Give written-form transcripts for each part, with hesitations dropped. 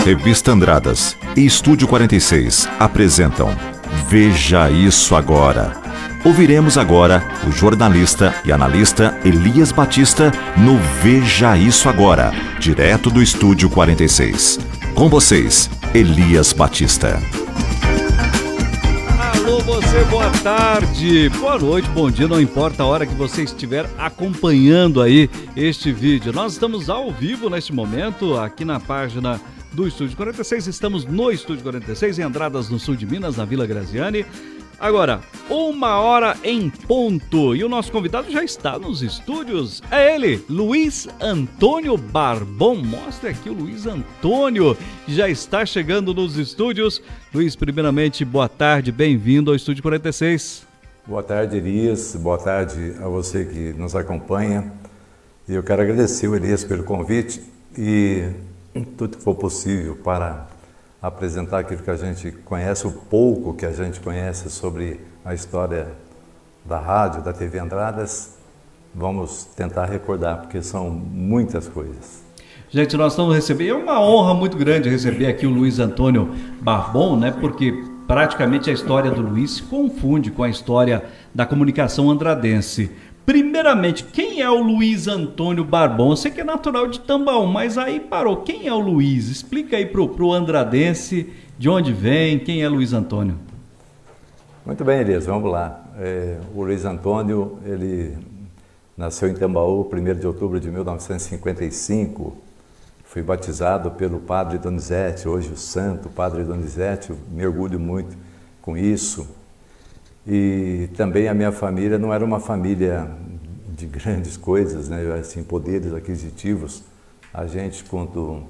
Revista Andradas e Estúdio 46 apresentam Veja Isso Agora. Ouviremos agora o jornalista e analista Elias Batista no Veja Isso Agora, direto do Estúdio 46. Com vocês, Elias Batista. Alô, você, boa tarde, boa noite, bom dia, não importa a hora que você estiver acompanhando aí este vídeo. Nós estamos ao vivo neste momento, aqui na página do Estúdio 46, estamos no Estúdio 46, em Andradas, no sul de Minas, na Vila Graziani. Agora, 1h em ponto, e o nosso convidado já está nos estúdios, é ele, Luiz Antônio Barbon. Mostra aqui o Luiz Antônio, que já está chegando nos estúdios. Luiz, primeiramente, boa tarde, bem-vindo ao Estúdio 46. Boa tarde, Elias, boa tarde a você que nos acompanha. E eu quero agradecer o Elias pelo convite e tudo que for possível para apresentar aquilo que a gente conhece, o pouco que a gente conhece sobre a história da rádio, da TV Andradas. Vamos tentar recordar, porque são muitas coisas. Gente, nós estamos recebendo, é uma honra muito grande receber aqui o Luiz Antônio Barbon, né? Porque praticamente a história do Luiz se confunde com a história da comunicação andradense. Primeiramente, quem é o Luiz Antônio Barbon? Eu sei que é natural de Tambaú, mas aí parou. Quem é o Luiz? Explica aí pro andradense de onde vem, quem é Luiz Antônio? Muito bem, Elias, vamos lá. O Luiz Antônio, ele nasceu em Tambaú, 1º de outubro de 1955. Fui batizado pelo padre Donizete, hoje o santo padre Donizete. Eu me orgulho muito com isso. E também a minha família não era uma família de grandes coisas, né? Assim, poderes aquisitivos. A gente, quando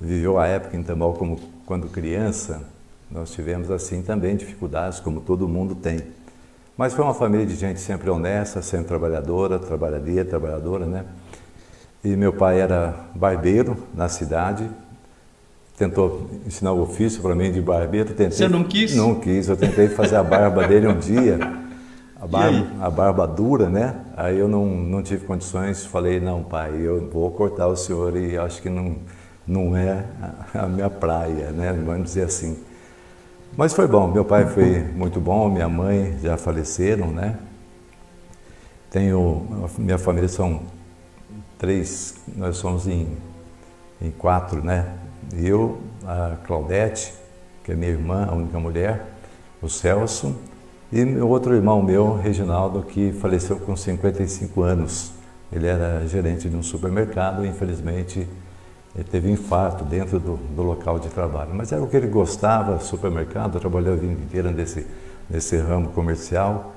viveu a época em Tambaú, como quando criança, nós tivemos assim também dificuldades, como todo mundo tem. Mas foi uma família de gente sempre honesta, sempre trabalhadora, né? E meu pai era barbeiro na cidade. Tentou ensinar o ofício para mim de barbeiro. Você não quis? Não quis, eu tentei fazer a barba dele um dia, a barba dura, né? Aí eu não tive condições, falei, não pai, eu vou cortar o senhor e acho que não é a minha praia, né? Vamos dizer assim. Mas foi bom, meu pai foi muito bom, minha mãe já faleceram, né? Minha família são 3, nós somos em 4, né? Eu, a Claudete, que é minha irmã, a única mulher, o Celso, e meu outro irmão meu, Reginaldo, que faleceu com 55 anos. Ele era gerente de um supermercado e, infelizmente, ele teve um infarto dentro do local de trabalho. Mas era o que ele gostava, supermercado, trabalhou a vida inteira nesse ramo comercial.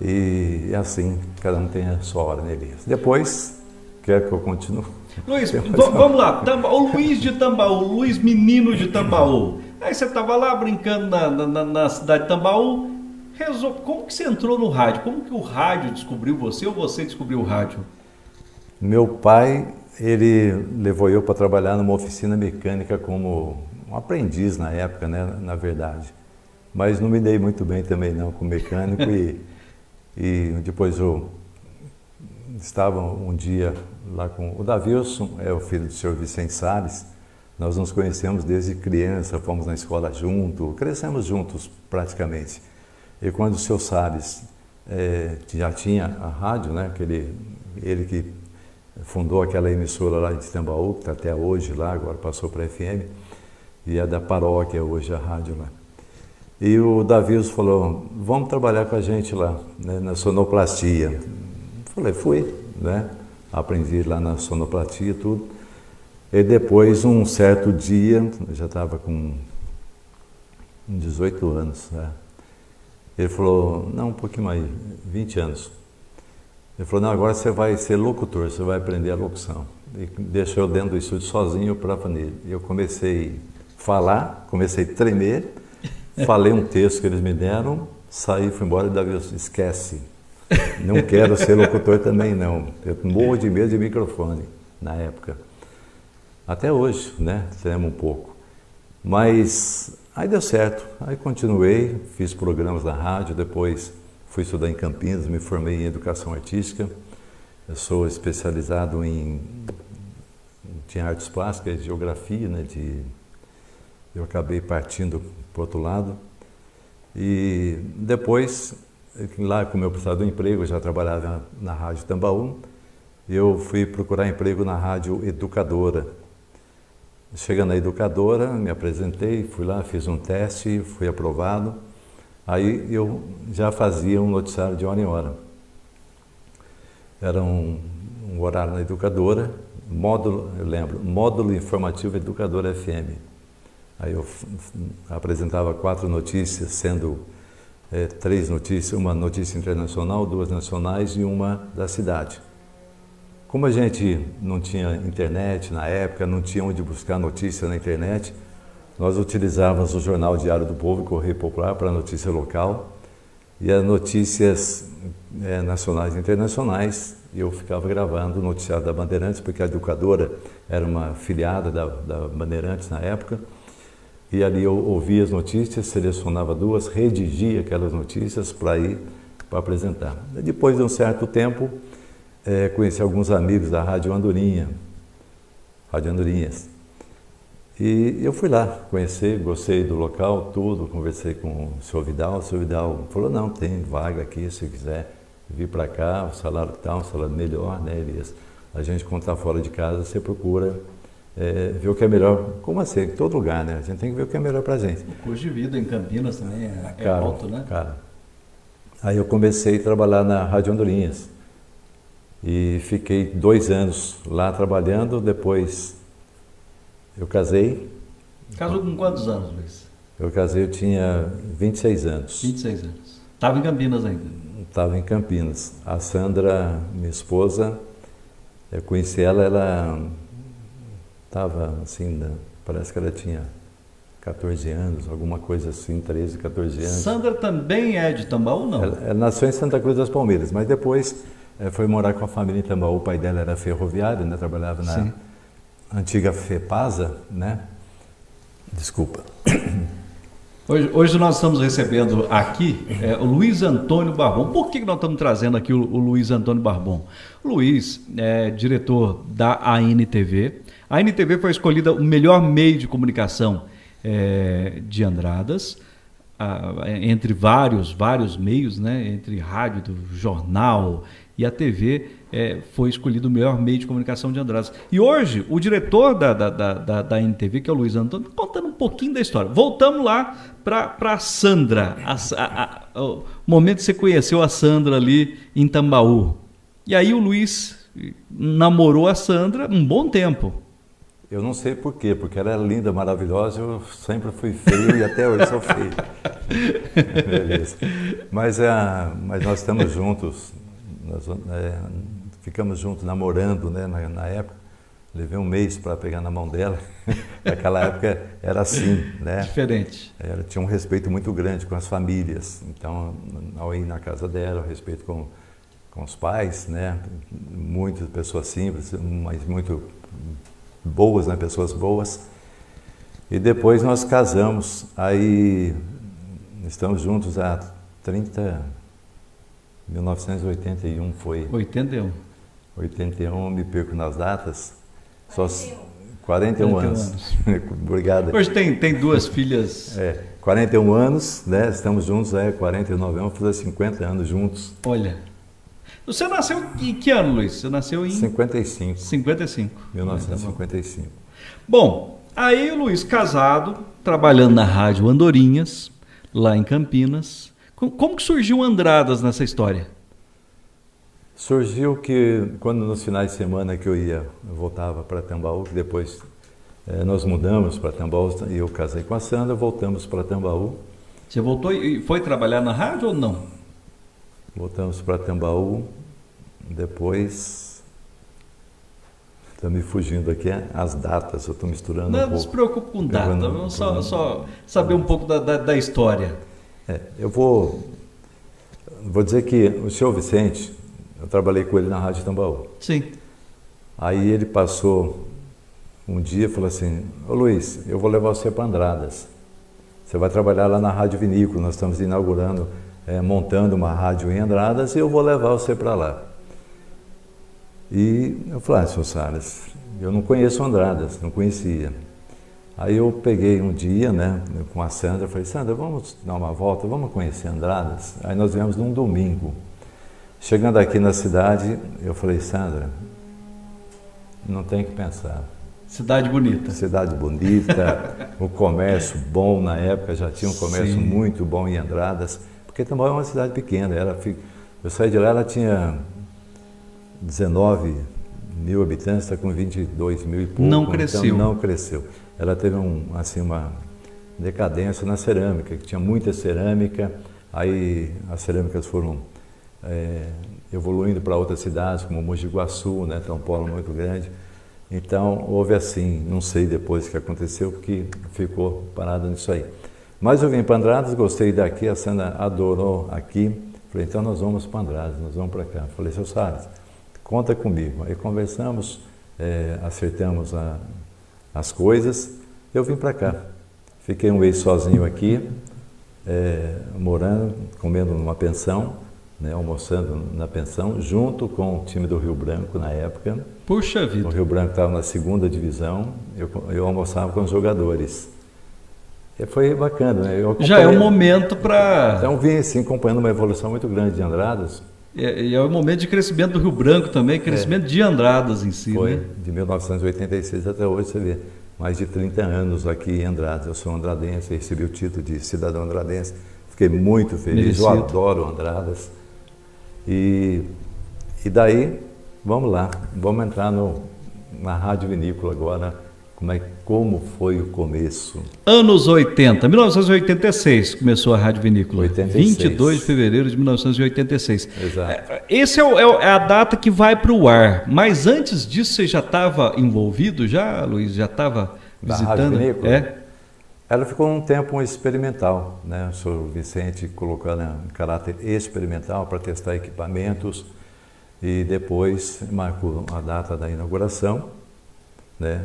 E assim, cada um tem a sua hora, né, Elias? Depois, quer que eu continue? Luiz, vamos lá, o Luiz de Tambaú, o Luiz menino de Tambaú. Aí você estava lá brincando na cidade de Tambaú, como que você entrou no rádio? Como que o rádio descobriu você ou você descobriu o rádio? Meu pai, ele levou eu para trabalhar numa oficina mecânica como um aprendiz na época, né, na verdade. Mas não me dei muito bem também não com mecânico e depois eu estava um dia lá com o Davilson, é o filho do senhor Vicente Salles. Nós nos conhecemos desde criança, fomos na escola juntos, crescemos juntos praticamente. E quando o senhor Salles já tinha a rádio, né, ele que fundou aquela emissora lá de Tambaú, que está até hoje lá, agora passou para a FM, e é da paróquia hoje a rádio lá. E o Davilson falou, vamos trabalhar com a gente lá, né, na sonoplastia. Falei, fui, né? Aprendi lá na sonoplastia e tudo. E depois, um certo dia, eu já estava com 18 anos, né? Ele falou, não, um pouquinho mais, 20 anos. Ele falou, não, agora você vai ser locutor, você vai aprender a locução. E deixou eu dentro do estúdio sozinho para nele. Eu comecei a falar, comecei a tremer, falei um texto que eles me deram, saí, fui embora e Davi esquece. Não quero ser locutor também não, eu morro de medo de microfone na época, até hoje, né, tremo um pouco, mas aí deu certo, aí continuei, fiz programas na rádio, depois fui estudar em Campinas, me formei em educação artística, eu sou especializado em artes plásticas, geografia, né, de eu acabei partindo para o outro lado. E depois, lá como eu precisava do emprego, eu já trabalhava na Rádio Tambaú, eu fui procurar emprego na Rádio Educadora. Chegando na Educadora, me apresentei, fui lá, fiz um teste, fui aprovado. Aí eu já fazia um noticiário de hora em hora. Era um horário na Educadora, módulo, eu lembro, Módulo Informativo Educadora FM. Aí eu apresentava 4 notícias, sendo 3 notícias, uma notícia internacional, 2 nacionais e uma da cidade. Como a gente não tinha internet na época, não tinha onde buscar notícia na internet, nós utilizávamos o jornal Diário do Povo e Correio Popular para a notícia local e as notícias nacionais e internacionais. Eu ficava gravando o noticiário da Bandeirantes, porque a Educadora era uma filiada da Bandeirantes na época. E ali eu ouvia as notícias, selecionava 2, redigia aquelas notícias para ir para apresentar. Depois de um certo tempo, conheci alguns amigos da Rádio Andorinhas. E eu fui lá conhecer, gostei do local, tudo, conversei com o senhor Vidal. O senhor Vidal falou, não, tem vaga aqui, se quiser vir para cá, o salário tal, um salário melhor, né, Elias? A gente, quando está fora de casa, você procura ver o que é melhor. Como assim? Em todo lugar, né? A gente tem que ver o que é melhor para a gente. O custo de vida em Campinas também é alto, né? Cara. Aí eu comecei a trabalhar na Rádio Andorinhas. E fiquei 2 anos lá trabalhando, depois eu casei. Casou com quantos anos, Luiz? Eu casei, eu tinha 26 anos. 26 anos. Estava em Campinas ainda? Estava em Campinas. A Sandra, minha esposa, eu conheci ela estava assim, parece que ela tinha 14 anos, alguma coisa assim, 13, 14 anos. Sandra também é de Tambaú, não? Ela nasceu em Santa Cruz das Palmeiras, mas depois foi morar com a família em Tambaú. O pai dela era ferroviário, né? Trabalhava na antiga FEPASA, né? Desculpa. Hoje nós estamos recebendo aqui o Luiz Antônio Barbon. Por que nós estamos trazendo aqui o Luiz Antônio Barbon? O Luiz é diretor da ANTV. A ANTV foi escolhida o melhor meio de comunicação de Andradas, entre vários meios, né? Entre rádio, jornal e a TV, foi escolhido o melhor meio de comunicação de Andradas. E hoje, o diretor da ANTV, que é o Luiz Antônio, contando um pouquinho da história. Voltamos lá para a Sandra, o momento que você conheceu a Sandra ali em Tambaú. E aí o Luiz namorou a Sandra um bom tempo. Eu não sei por quê, porque ela era linda, maravilhosa, eu sempre fui feio e até hoje sou feio. Beleza. Mas nós estamos juntos, ficamos juntos namorando, né, na época. Levei 1 mês para pegar na mão dela. Naquela época era assim, né? Diferente. Tinha um respeito muito grande com as famílias. Então, ao ir na casa dela, o respeito com os pais, né? Muitas pessoas simples, mas muito boas, né? Pessoas boas. E depois nós casamos. Aí estamos juntos há 1981 foi. 81. 81, me perco nas datas. 41 anos. Obrigado. Hoje tem 2 filhas. 41 anos, né? Estamos juntos, 49 anos, fazer 50 anos juntos. Olha. Você nasceu em que ano, Luiz? Você nasceu em 55. 55. 1955. Bom, aí o Luiz casado, trabalhando na Rádio Andorinhas, lá em Campinas. Como que surgiu Andradas nessa história? Surgiu que quando nos finais de semana que eu voltava para Tambaú, que depois nós mudamos para Tambaú e eu casei com a Sandra, voltamos para Tambaú. Você voltou e foi trabalhar na rádio ou não? Voltamos para Tambaú, depois... Está me fugindo aqui as datas, eu estou misturando um pouco. Não se preocupe com data, vamos só saber um pouco da história. Eu vou dizer que o senhor Vicente, eu trabalhei com ele na Rádio Tambaú. Sim. Aí ele passou um dia e falou assim, ô Luiz, eu vou levar você para Andradas. Você vai trabalhar lá na Rádio Vinícola, nós estamos inaugurando, montando uma rádio em Andradas e eu vou levar você para lá. E eu falei, senhor Salles, eu não conheço Andradas, não conhecia. Aí eu peguei um dia, né, com a Sandra, falei, Sandra, vamos dar uma volta, vamos conhecer Andradas? Aí nós viemos num domingo. Chegando aqui na cidade, eu falei, Sandra, não tem que pensar. Cidade bonita. Cidade bonita, o comércio bom na época, já tinha um comércio Sim. muito bom em Andradas, porque também é uma cidade pequena. Eu saí de lá, ela tinha 19 mil habitantes, está com 22 mil e pouco. Não cresceu. Então não cresceu. Ela teve uma decadência na cerâmica, que tinha muita cerâmica, aí as cerâmicas foram evoluindo para outras cidades, como Mogi Guaçu, né, tem um polo muito grande. Então houve assim, não sei depois o que aconteceu, porque ficou parado nisso aí. Mas eu vim para Andradas, gostei daqui, a Sandra adorou aqui. Falei, então nós vamos para Andradas, nós vamos para cá. Falei, seu Salles, conta comigo. Aí conversamos, acertamos as coisas, eu vim para cá. Fiquei um mês sozinho aqui, morando, comendo numa pensão, né, almoçando na pensão, junto com o time do Rio Branco na época. Puxa vida. O Rio Branco estava na 2ª divisão, eu almoçava com os jogadores. E foi bacana, né? Já é um momento para... Então vim assim, acompanhando uma evolução muito grande de Andradas. E é um momento de crescimento do Rio Branco também, crescimento de Andradas em si, Foi, né? de 1986 até hoje, você vê, mais de 30 anos aqui em Andradas. Eu sou andradense, recebi o título de cidadão andradense, fiquei muito feliz, eu adoro Andradas. E daí, vamos lá, vamos entrar na Rádio Vinícola agora, como foi o começo. Anos 80, 1986 começou a Rádio Vinícola. 86. 22 de fevereiro de 1986. Exato. Esse é a data que vai para o ar, mas antes disso você já estava envolvido já, Luiz? Já estava visitando? Da Rádio Vinícola? É. Ela ficou um tempo experimental, né? O senhor Vicente colocou ela em caráter experimental para testar equipamentos e depois marcou a data da inauguração, né?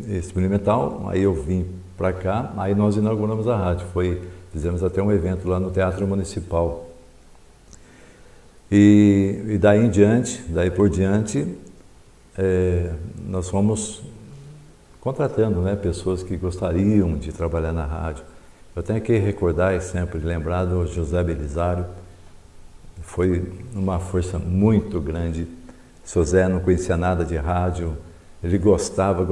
Experimental, aí eu vim para cá, aí nós inauguramos a rádio, fizemos até um evento lá no Teatro Municipal. E daí por diante, nós fomos contratando, né, pessoas que gostariam de trabalhar na rádio. Eu tenho que recordar e sempre lembrar do José Belisário, foi uma força muito grande. O seu Zé não conhecia nada de rádio, ele gostava,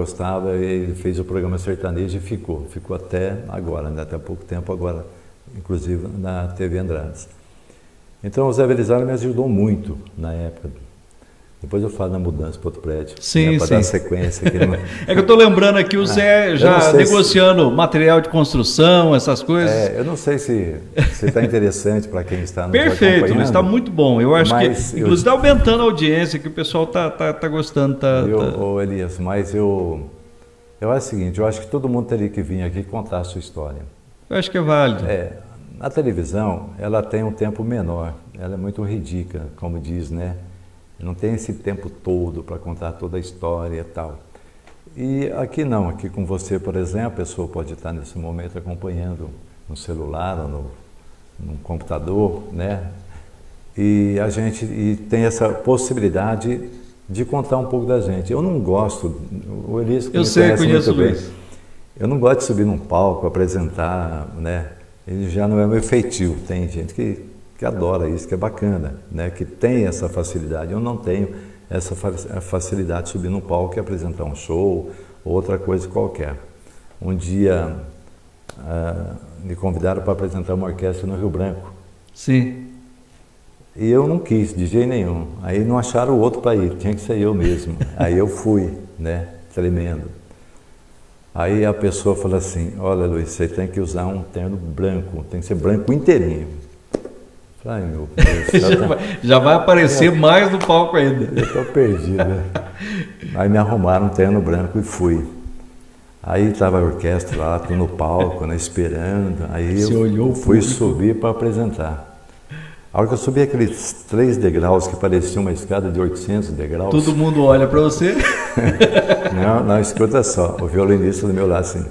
ele fez o programa sertanejo e ficou até agora, né, até há pouco tempo agora, inclusive na TV Andradas. Então o Zé Belisário me ajudou muito na época. Depois eu falo na mudança para outro prédio. Sim, para dar sequência aqui. É que eu estou lembrando aqui o Zé já negociando material de construção, essas coisas. Eu não sei se está interessante para quem está nos Perfeito, acompanhando. está muito bom. Eu acho que, inclusive, está aumentando a audiência, que o pessoal está gostando. Ô Elias, mas eu acho o seguinte, eu acho que todo mundo teria que vir aqui contar a sua história. Eu acho que é válido. A televisão, ela tem um tempo menor, ela é muito ridícula, como diz, né? Não tem esse tempo todo para contar toda a história e tal. E aqui não, aqui com você, por exemplo, a pessoa pode estar nesse momento acompanhando no celular ou no computador, né? E a gente tem essa possibilidade de contar um pouco da gente. Eu não gosto, o Elias conheço muito bem. Eu não gosto de subir num palco, apresentar, né? Ele já não é meu feitio. Tem gente que adora isso, que é bacana, né? Que tem essa facilidade. Eu não tenho essa facilidade de subir num palco e apresentar um show ou outra coisa qualquer. Um dia me convidaram para apresentar uma orquestra no Rio Branco. Sim. E eu não quis, de jeito nenhum. Aí não acharam outro para ir, tinha que ser eu mesmo. Aí eu fui, né? Tremendo. Aí a pessoa falou assim, olha Luiz, você tem que usar um terno branco, tem que ser branco inteirinho. Ai, meu Deus, já vai aparecer mais no palco ainda. Eu estou perdido, né? Aí me arrumaram um terno branco e fui. Aí estava a orquestra lá, no palco, né, esperando. Aí eu fui subir para apresentar. A hora que eu subi aqueles 3 degraus que pareciam uma escada de 800 degraus... Todo mundo olha para você? Não, escuta só. O violinista do meu lado assim...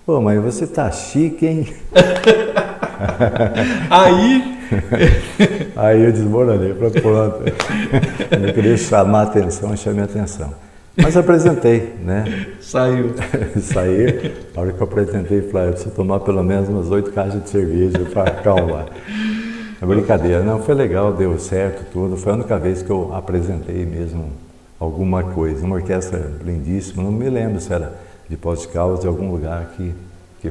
Pô, mas você tá chique, hein? Aí eu desmoronei, pronto. Eu queria chamar a atenção, chamei a atenção. Mas apresentei, né? Saiu. Saí, a hora que eu apresentei, falei, eu preciso tomar pelo menos umas 8 caixas de cerveja para acalmar. É brincadeira, não, foi legal, deu certo tudo. Foi a única vez que eu apresentei mesmo alguma coisa. Uma orquestra lindíssima, não me lembro se era de Poços de Caldas, de algum lugar que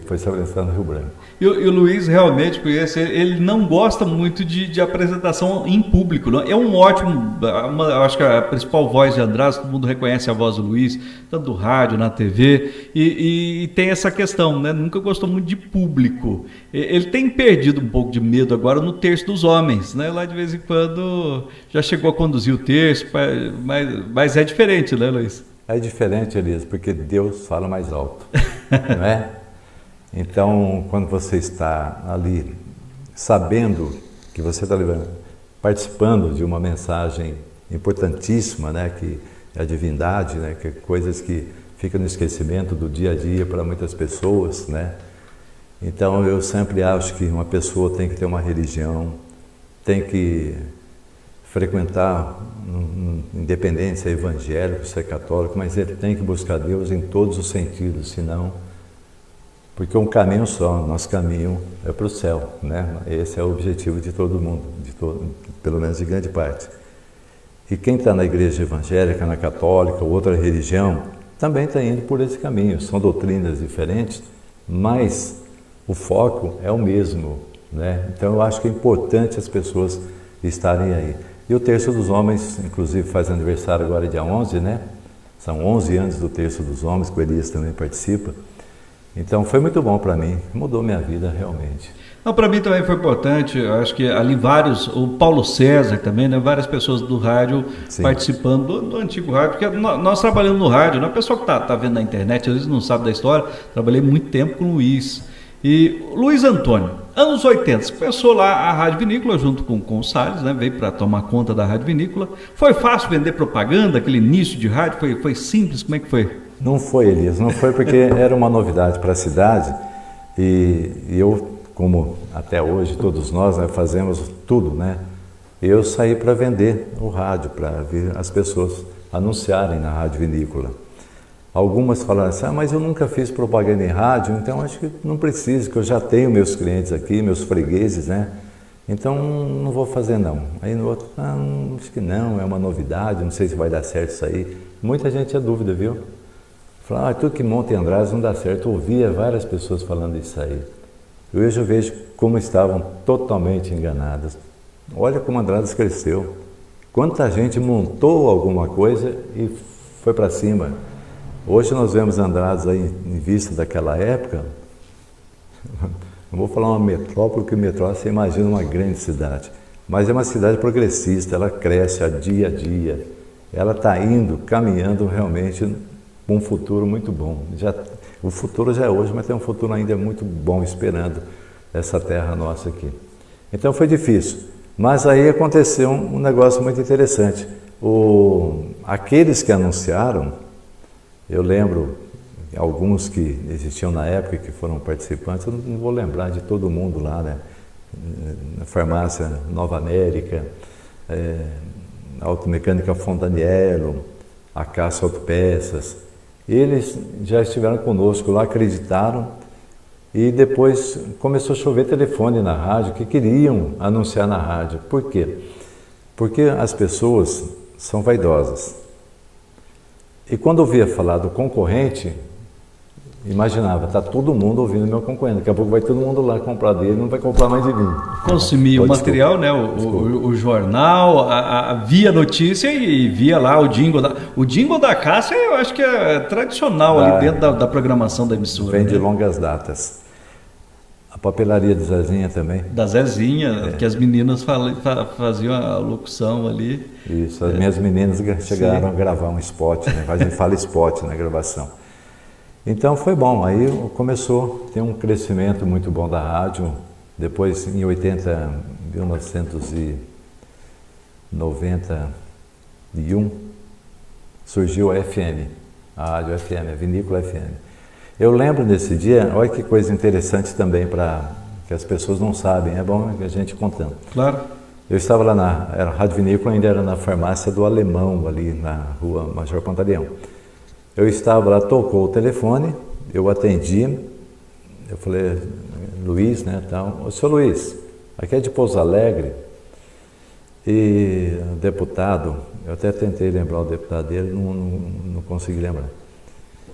foi se apresentar no Rio Branco. E o Luiz realmente conhece, ele não gosta muito de apresentação em público. Não? É um ótimo, acho que a principal voz de Andrade, todo mundo reconhece a voz do Luiz, tanto do rádio, na TV, e tem essa questão, né? Nunca gostou muito de público. Ele tem perdido um pouco de medo agora no Terço dos Homens, né? Lá de vez em quando já chegou a conduzir o terço, mas é diferente, né, Luiz? É diferente, Elias, porque Deus fala mais alto, não é? Então, quando você está ali sabendo que você está participando de uma mensagem importantíssima, né, que é a divindade, né, que é coisas que ficam no esquecimento do dia a dia para muitas pessoas, né? Então, eu sempre acho que uma pessoa tem que ter uma religião, tem que frequentar, independente se é evangélico, se é católico, mas ele tem que buscar Deus em todos os sentidos, senão... Porque um caminho só, nosso caminho é para o céu, né? Esse é o objetivo de todo mundo, pelo menos de grande parte. E quem está na igreja evangélica, na católica ou outra religião, também está indo por esse caminho. São doutrinas diferentes, mas o foco é o mesmo, né? Então eu acho que é importante as pessoas estarem aí. E o Terço dos Homens, inclusive, faz aniversário agora dia 11, né? São 11 anos do Terço dos Homens, que o Elias também participa. Então foi muito bom para mim, mudou minha vida realmente. Para mim também foi importante, eu acho que ali o Paulo César também, né, várias pessoas do rádio Sim. participando do antigo rádio, porque nós trabalhamos no rádio, né, a pessoa que está vendo na internet, às vezes não sabe da história, trabalhei muito tempo com o Luiz. E Luiz Antônio, anos 80, começou lá a Rádio Vinícola junto com o Salles, né, veio para tomar conta da Rádio Vinícola. Foi fácil vender propaganda, aquele início de rádio, foi simples, como é que foi? Não foi, Elias, não foi porque era uma novidade para a cidade e eu, como até hoje todos nós, né, fazemos tudo, né? Eu saí para vender o rádio, para ver as pessoas anunciarem na Rádio Vinícola. Algumas falaram assim, mas eu nunca fiz propaganda em rádio, então acho que não preciso, que eu já tenho meus clientes aqui, meus fregueses, né? Então não vou fazer não. Aí no outro, acho que não, é uma novidade, não sei se vai dar certo isso aí. Muita gente tinha dúvida, viu? Falaram, tudo que monta em Andrade não dá certo. Eu ouvia várias pessoas falando isso aí. Hoje eu vejo como estavam totalmente enganadas. Olha como Andrade cresceu. Quanta gente montou alguma coisa e foi para cima. Hoje nós vemos Andrade aí em vista daquela época. Não vou falar uma metrópole, porque metrópole você imagina uma grande cidade. Mas é uma cidade progressista, ela cresce a dia. Ela está indo, caminhando realmente um futuro muito bom. O futuro já é hoje, mas tem um futuro ainda muito bom esperando essa terra nossa aqui. Então foi difícil, mas aí aconteceu um negócio muito interessante. Aqueles que anunciaram, eu lembro alguns que existiam na época que foram participantes, eu não vou lembrar de todo mundo lá, né? Na farmácia Nova América, Automecânica Fontaniello, a Caça Autopeças. Eles já estiveram conosco lá, acreditaram, e depois começou a chover telefone na rádio que queriam anunciar na rádio. Por quê? Porque as pessoas são vaidosas. E quando ouvia falar do concorrente, imaginava, está todo mundo ouvindo meu concorrente, daqui a pouco vai todo mundo lá comprar dele, não vai comprar mais de mim. Consumia o material, né? O jornal, via notícia e via lá o jingle. O jingle da Cássia eu acho que é tradicional ali dentro da programação da emissora. Vem de longas datas. A papelaria de Zezinha também. Da Zezinha, que as meninas faziam a locução ali. Isso, as minhas meninas chegaram a gravar um spot, né? A gente fala spot na gravação. Então foi bom, aí começou a ter um crescimento muito bom da rádio. Depois, em 1991, surgiu a FM, a rádio FM, a Vinícola FM. Eu lembro desse dia, olha que coisa interessante também, que as pessoas não sabem, é bom a gente contando. Claro. Eu estava lá a Rádio Vinícola, ainda era na farmácia do Alemão, ali na rua Major Pantaleão. Eu estava lá, tocou o telefone, eu atendi, eu falei, Luiz, né, então, ô senhor Luiz, aqui é de Pouso Alegre, e o deputado, eu até tentei lembrar o deputado dele, não consegui lembrar.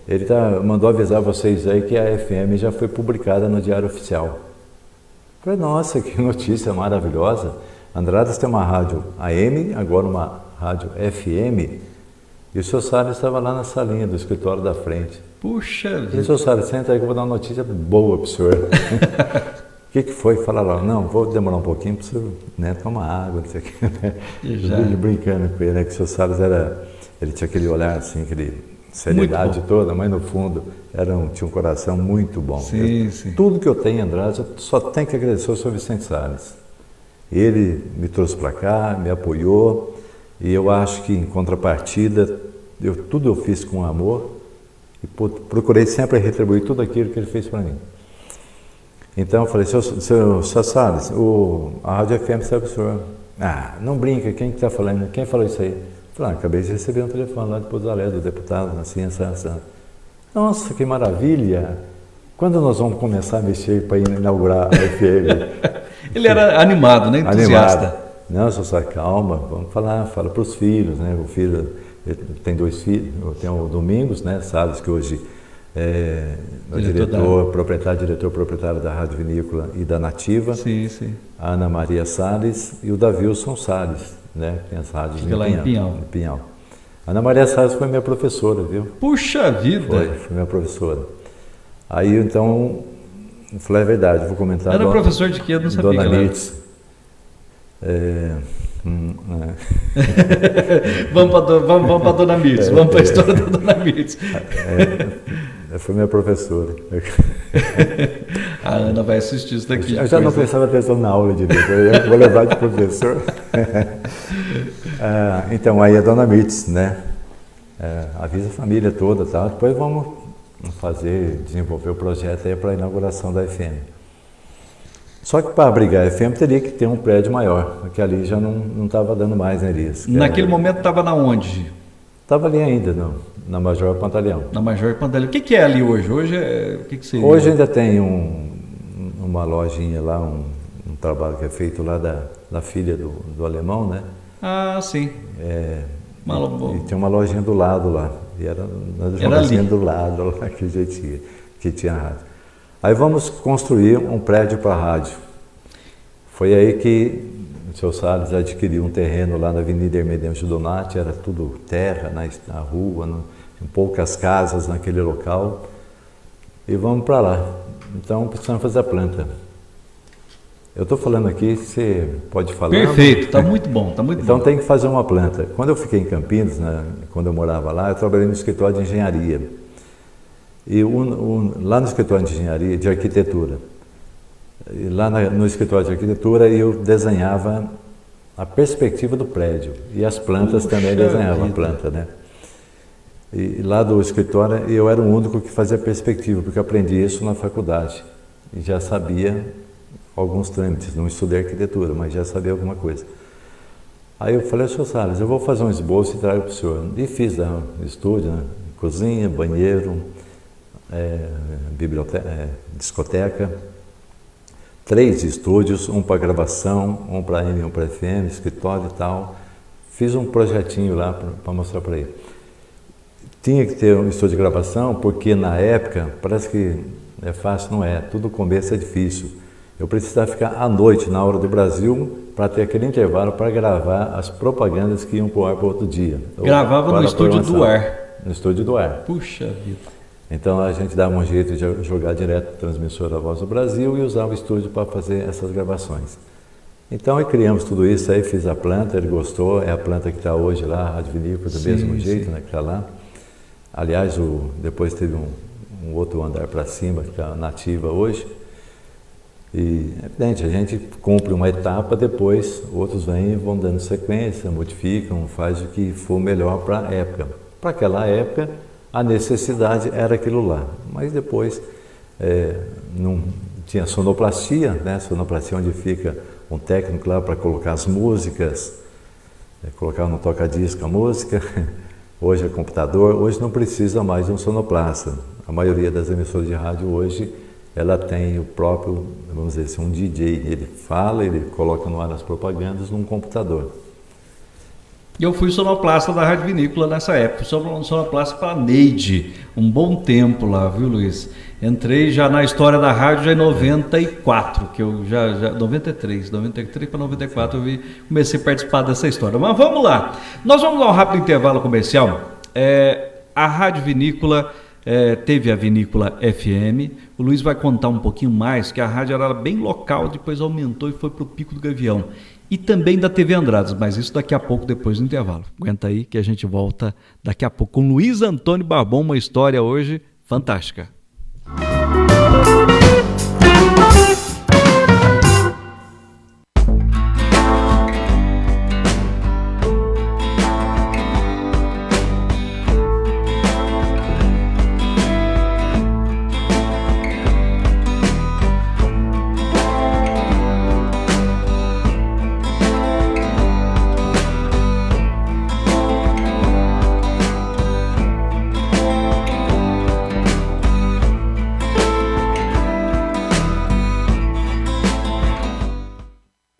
Ele mandou avisar vocês aí que a FM já foi publicada no Diário Oficial. Eu falei, nossa, que notícia maravilhosa. Andradas tem uma rádio AM, agora uma rádio FM, e o senhor Salles estava lá na salinha do escritório da frente. Puxa vida. E o senhor Salles, senta aí que eu vou dar uma notícia boa para o senhor. O que foi? Falaram lá, não, vou demorar um pouquinho para o senhor, né, tomar água, não sei o que. Né? Brincando com ele, né, que o senhor Salles ele tinha aquele olhar assim, aquele seriedade toda, mas no fundo tinha um coração muito bom. Sim. Tudo que eu tenho em Andradas, eu só tenho que agradecer ao senhor Vicente Salles. Ele me trouxe para cá, me apoiou, e eu acho que em contrapartida, tudo eu fiz com amor, e procurei sempre retribuir tudo aquilo que ele fez para mim. Então eu falei, seu Salles, a Rádio FM serve para o senhor. Ah, não brinca, quem que está falando? Quem falou isso aí? Eu falei, acabei de receber um telefone lá de Pouso Alegre, do deputado, assim. Nossa, que maravilha! Quando nós vamos começar a mexer para inaugurar a FM? Ele era animado, né? Entusiasta. Animado. Não, só calma, vamos fala para os filhos, né? O filho tem 2 filhos, eu tenho o Domingos, né? Salles, que hoje é diretor proprietário da Rádio Vinícola e da Nativa. Sim. A Ana Maria Salles e o Davilson Salles, né? Tem as rádios em Pinhal. A Ana Maria Salles foi minha professora, viu? Puxa vida! Foi minha professora. Aí, então, eu falei, é verdade, vou comentar. Era professor de quê? Eu não sabia. Dona Mirtz. Vamos para a Dona Mirtz, vamos para a história da Dona Mirtz. Foi minha professora. A Ana vai assistir isso daqui. Eu já não prestava atenção na aula direito, eu vou levar de professor. Então, aí a Dona Mirtz, né? Avisa a família toda, tá? Depois vamos desenvolver o projeto aí para a inauguração da FM. Só que para abrigar a FM teria que ter um prédio maior, porque ali já não estava dando mais, né, Elias? Naquele momento estava na onde? Estava ali ainda, na Major Pantaleão. Na Major Pantaleão. O que é ali hoje? Hoje o que seria? Hoje ainda tem uma lojinha lá, um trabalho que é feito lá da filha do alemão, né? Ah, sim. E tem uma lojinha do lado lá. E era uma lojinha do lado lá que tinha rádio. Aí vamos construir um prédio para a rádio. Foi aí que o seu Salles adquiriu um terreno lá na Avenida Hermedente Donati, era tudo terra na rua, poucas casas naquele local. E vamos para lá. Então precisamos fazer a planta. Eu estou falando aqui, você pode falar? Perfeito, está muito bom, Então tem que fazer uma planta. Quando eu fiquei em Campinas, né, quando eu morava lá, eu trabalhei no escritório de engenharia. E lá no escritório de engenharia, de arquitetura, e lá no escritório de arquitetura eu desenhava a perspectiva do prédio. E as plantas também desenhavam a planta, né? E lá do escritório eu era o único que fazia perspectiva, porque eu aprendi isso na faculdade. E já sabia alguns trâmites, não estudei arquitetura, mas já sabia alguma coisa. Aí eu falei, senhor Salles, eu vou fazer um esboço e trago para o senhor. E fiz no estúdio, né? Cozinha, banheiro, biblioteca, discoteca, 3 estúdios, um para gravação, um para AM, um para FM, escritório e tal. Fiz um projetinho lá para mostrar para ele. Tinha que ter um estúdio de gravação, porque na época, parece que é fácil, não é, tudo começo é difícil. Eu precisava ficar à noite, na hora do Brasil, para ter aquele intervalo para gravar as propagandas que iam para o ar para outro dia. Gravava no estúdio do ar? No estúdio do ar. Puxa vida. Então a gente dava um jeito de jogar direto o transmissor da Voz do Brasil e usava o estúdio para fazer essas gravações. Então aí criamos tudo isso, aí fiz a planta, ele gostou, é a planta que está hoje lá, a Rádio Vinícola do mesmo jeito, né, que está lá. Aliás, depois teve um outro andar para cima, que está nativa hoje. E é evidente, a gente cumpre uma etapa, depois outros vêm e vão dando sequência, modificam, faz o que for melhor para a época. Para aquela época, a necessidade era aquilo lá, mas depois não tinha sonoplastia, né? Sonoplastia onde fica um técnico lá para colocar as músicas, colocar no toca-disco a música, hoje é computador, hoje não precisa mais de um sonoplasta. A maioria das emissoras de rádio hoje, ela tem o próprio, vamos dizer assim, um DJ. Ele fala, ele coloca no ar as propagandas num computador. Eu fui sonoplasta da Rádio Vinícola nessa época, fui sonoplasta para a Neide, um bom tempo lá, viu, Luiz? Entrei já na história da rádio já em 94, que eu já 93 para 94 eu comecei a participar dessa história. Mas vamos lá, nós vamos dar um rápido intervalo comercial. A Rádio Vinícola teve a Vinícola FM, o Luiz vai contar um pouquinho mais, que a rádio era bem local, depois aumentou e foi para o Pico do Gavião. E também da TV Andradas, mas isso daqui a pouco, depois do intervalo. Aguenta aí que a gente volta daqui a pouco com Luiz Antônio Barbon, uma história hoje fantástica.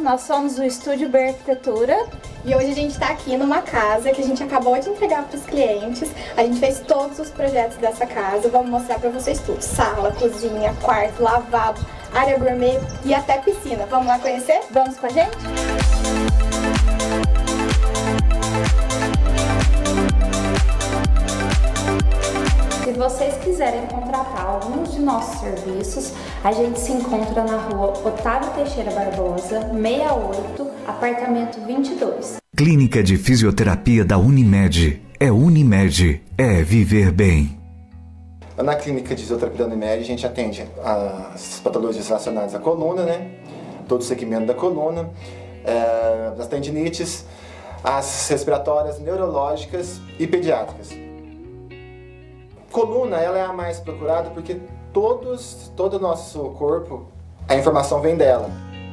Nós somos o Estúdio B Arquitetura e hoje a gente está aqui numa casa que a gente acabou de entregar para os clientes. A gente fez todos os projetos dessa casa, vamos mostrar para vocês tudo. Sala, cozinha, quarto, lavabo, área gourmet e até piscina. Vamos lá conhecer? Vamos com a gente? Se vocês quiserem contratar alguns de nossos serviços, a gente se encontra na rua Otávio Teixeira Barbosa, 68, apartamento 22. Clínica de Fisioterapia da Unimed. É Unimed, é viver bem. Na clínica de fisioterapia da Unimed, a gente atende as patologias relacionadas à coluna, né? Todo o segmento da coluna, as tendinites, as respiratórias, neurológicas e pediátricas. Coluna, ela é a mais procurada porque todo o nosso corpo, a informação vem dela.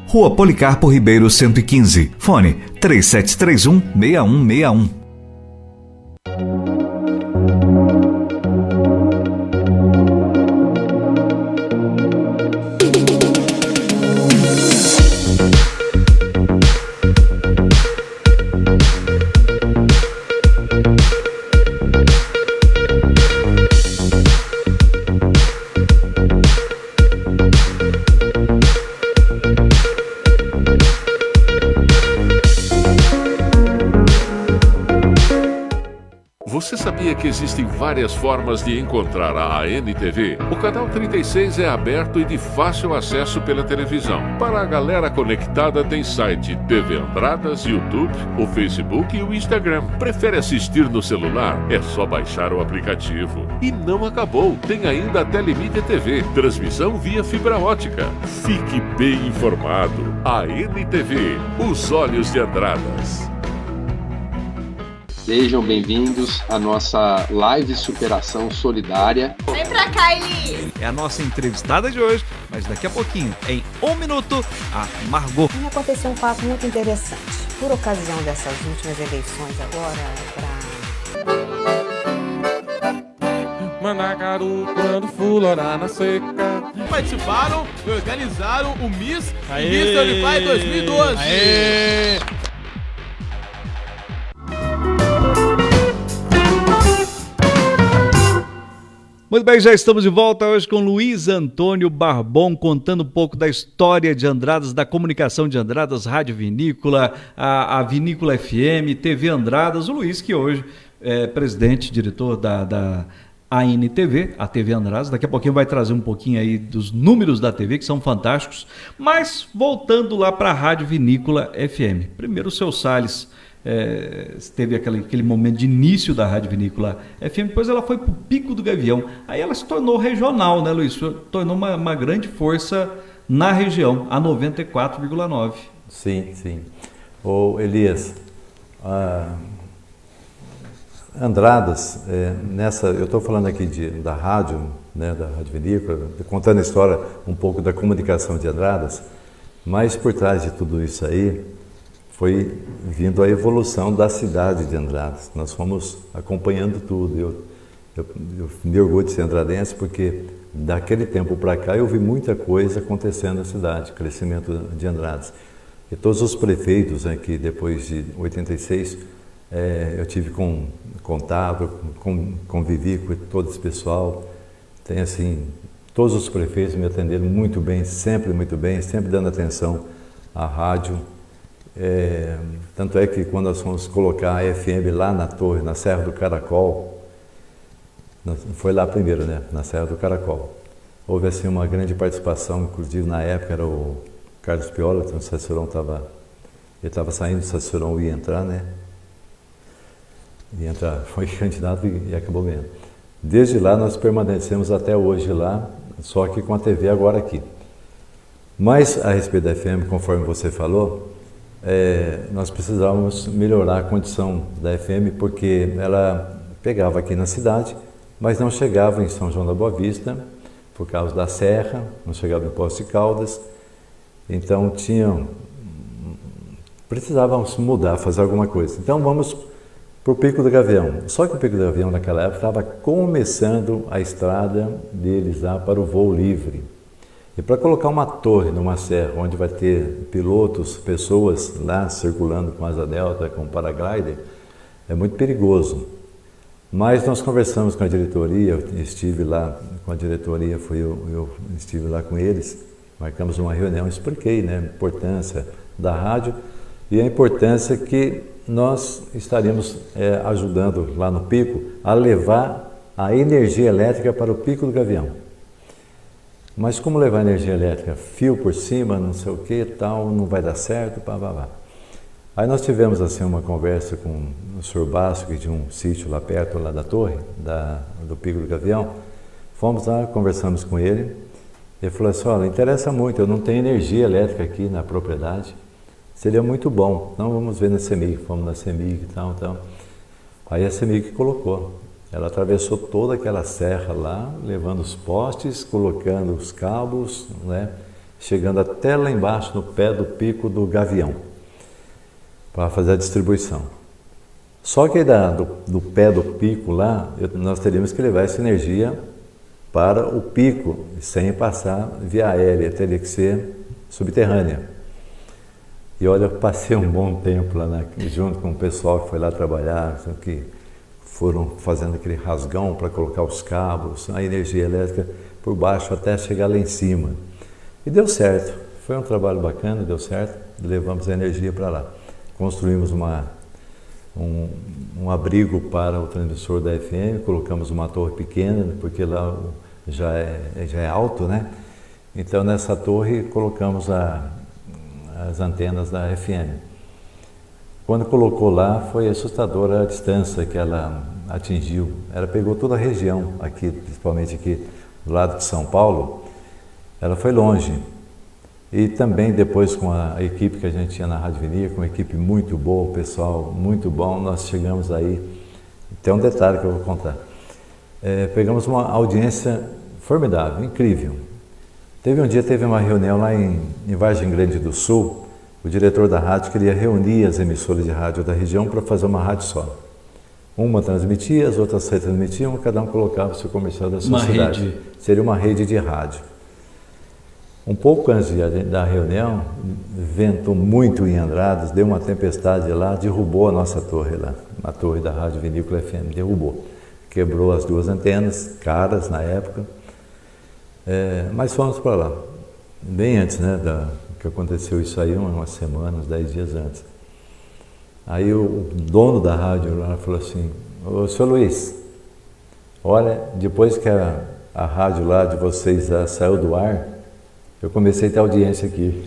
Rua Policarpo Ribeiro 115. Fone 3731-6161. Você sabia que existem várias formas de encontrar a ANTV? O canal 36 é aberto e de fácil acesso pela televisão. Para a galera conectada tem site TV Andradas, YouTube, o Facebook e o Instagram. Prefere assistir no celular? É só baixar o aplicativo. E não acabou, tem ainda a Telemídia TV, transmissão via fibra ótica. Fique bem informado. ANTV, os olhos de Andradas. Sejam bem-vindos à nossa live superação solidária. Vem pra cá, Eli! É a nossa entrevistada de hoje, mas daqui a pouquinho, em 1 minuto, a Margot. E aconteceu um fato muito interessante. Por ocasião dessas últimas eleições agora, Managaru, quando florar na seca. Participaram e organizaram o Miss Unify 2012. Aê! Muito bem, já estamos de volta hoje com Luiz Antônio Barbon, contando um pouco da história de Andradas, da comunicação de Andradas, Rádio Vinícola, a Vinícola FM, TV Andradas. O Luiz, que hoje é presidente, diretor da ANTV, a TV Andradas. Daqui a pouquinho vai trazer um pouquinho aí dos números da TV, que são fantásticos. Mas, voltando lá para a Rádio Vinícola FM. Primeiro, o seu Salles teve aquele momento de início da Rádio Vinícola FM, depois ela foi para o Pico do Gavião. Aí ela se tornou regional, né, Luiz? Tornou uma grande força na região, a 94,9. Sim, sim. Ô Elias, Andradas, eu estou falando aqui da rádio, né, da Rádio Vinícola, contando a história um pouco da comunicação de Andradas, mas por trás de tudo isso aí, foi vindo a evolução da cidade de Andradas. Nós fomos acompanhando tudo. Eu me orgulho de ser andradense porque daquele tempo para cá eu vi muita coisa acontecendo na cidade, crescimento de Andradas. E todos os prefeitos, né, que depois de 86 eu tive contato, convivi com todo esse pessoal. Tem assim, todos os prefeitos me atenderam muito bem, sempre dando atenção à rádio. Tanto é que quando nós fomos colocar a FM lá na torre, na Serra do Caracol, foi lá primeiro, né, na Serra do Caracol. Houve assim uma grande participação, inclusive na época era o Carlos Piola, então o Sassurão estava saindo, o Sassurão ia entrar, né? Ia entrar, foi candidato e acabou ganhando. Desde lá nós permanecemos até hoje lá, só que com a TV agora aqui. Mas a respeito da FM, conforme você falou, nós precisávamos melhorar a condição da FM, porque ela pegava aqui na cidade, mas não chegava em São João da Boa Vista, por causa da serra, não chegava em Poços de Caldas. Então precisávamos mudar, fazer alguma coisa. Então vamos para o Pico do Gavião. Só que o Pico do Gavião naquela época estava começando a estrada deles lá para o voo livre. E para colocar uma torre numa serra, onde vai ter pilotos, pessoas lá circulando com asa delta, com paraglider, é muito perigoso. Mas nós conversamos com a diretoria, eu estive lá com a diretoria, eu estive lá com eles, marcamos uma reunião, expliquei, né, a importância da rádio e a importância que nós estaríamos ajudando lá no Pico a levar a energia elétrica para o Pico do Gavião. Mas como levar energia elétrica? Fio por cima, não sei o que, tal, não vai dar certo, pá, pá, pá. Aí nós tivemos assim uma conversa com o senhor Basco, que tinha um sítio lá perto lá da torre, do Pico do Gavião. Fomos lá, conversamos com ele. Ele falou assim, olha, interessa muito, eu não tenho energia elétrica aqui na propriedade. Seria muito bom. Então vamos ver na CEMIG, fomos na CEMIG e tal. Aí a CEMIG colocou. Ela atravessou toda aquela serra lá, levando os postes, colocando os cabos, né, chegando até lá embaixo, no pé do Pico do Gavião, para fazer a distribuição. Só que do pé do pico lá, nós teríamos que levar essa energia para o pico, sem passar via aérea, teria que ser subterrânea. E olha, eu passei um bom tempo lá, junto com o pessoal que foi lá trabalhar, que foram fazendo aquele rasgão para colocar os cabos, a energia elétrica por baixo até chegar lá em cima. E deu certo, foi um trabalho bacana, deu certo, levamos a energia para lá. Construímos um abrigo para o transmissor da FM, colocamos uma torre pequena, porque lá já é alto, né? Então nessa torre colocamos as antenas da FM. Quando colocou lá, foi assustadora a distância que ela atingiu. Ela pegou toda a região, aqui, principalmente aqui do lado de São Paulo, ela foi longe. E também depois com a equipe que a gente tinha na Rádio Vinícola, com uma equipe muito boa, o pessoal muito bom, nós chegamos aí, tem um detalhe que eu vou contar. Pegamos uma audiência formidável, incrível. Teve uma reunião lá em Vargem Grande do Sul. O diretor da rádio queria reunir as emissoras de rádio da região para fazer uma rádio só. Uma transmitia, as outras retransmitiam, cada um colocava o seu comercial da sua cidade. Rede. Seria uma rede de rádio. Um pouco antes da reunião, ventou muito em Andradas, deu uma tempestade lá, derrubou a nossa torre lá, a torre da Rádio Vinícola FM, derrubou. Quebrou as duas antenas, caras na época, mas fomos para lá, bem antes, né, que aconteceu isso aí, umas semanas, 10 dias antes. Aí o dono da rádio lá falou assim, ô senhor Luiz, olha, depois que a rádio lá de vocês saiu do ar, eu comecei a ter audiência aqui.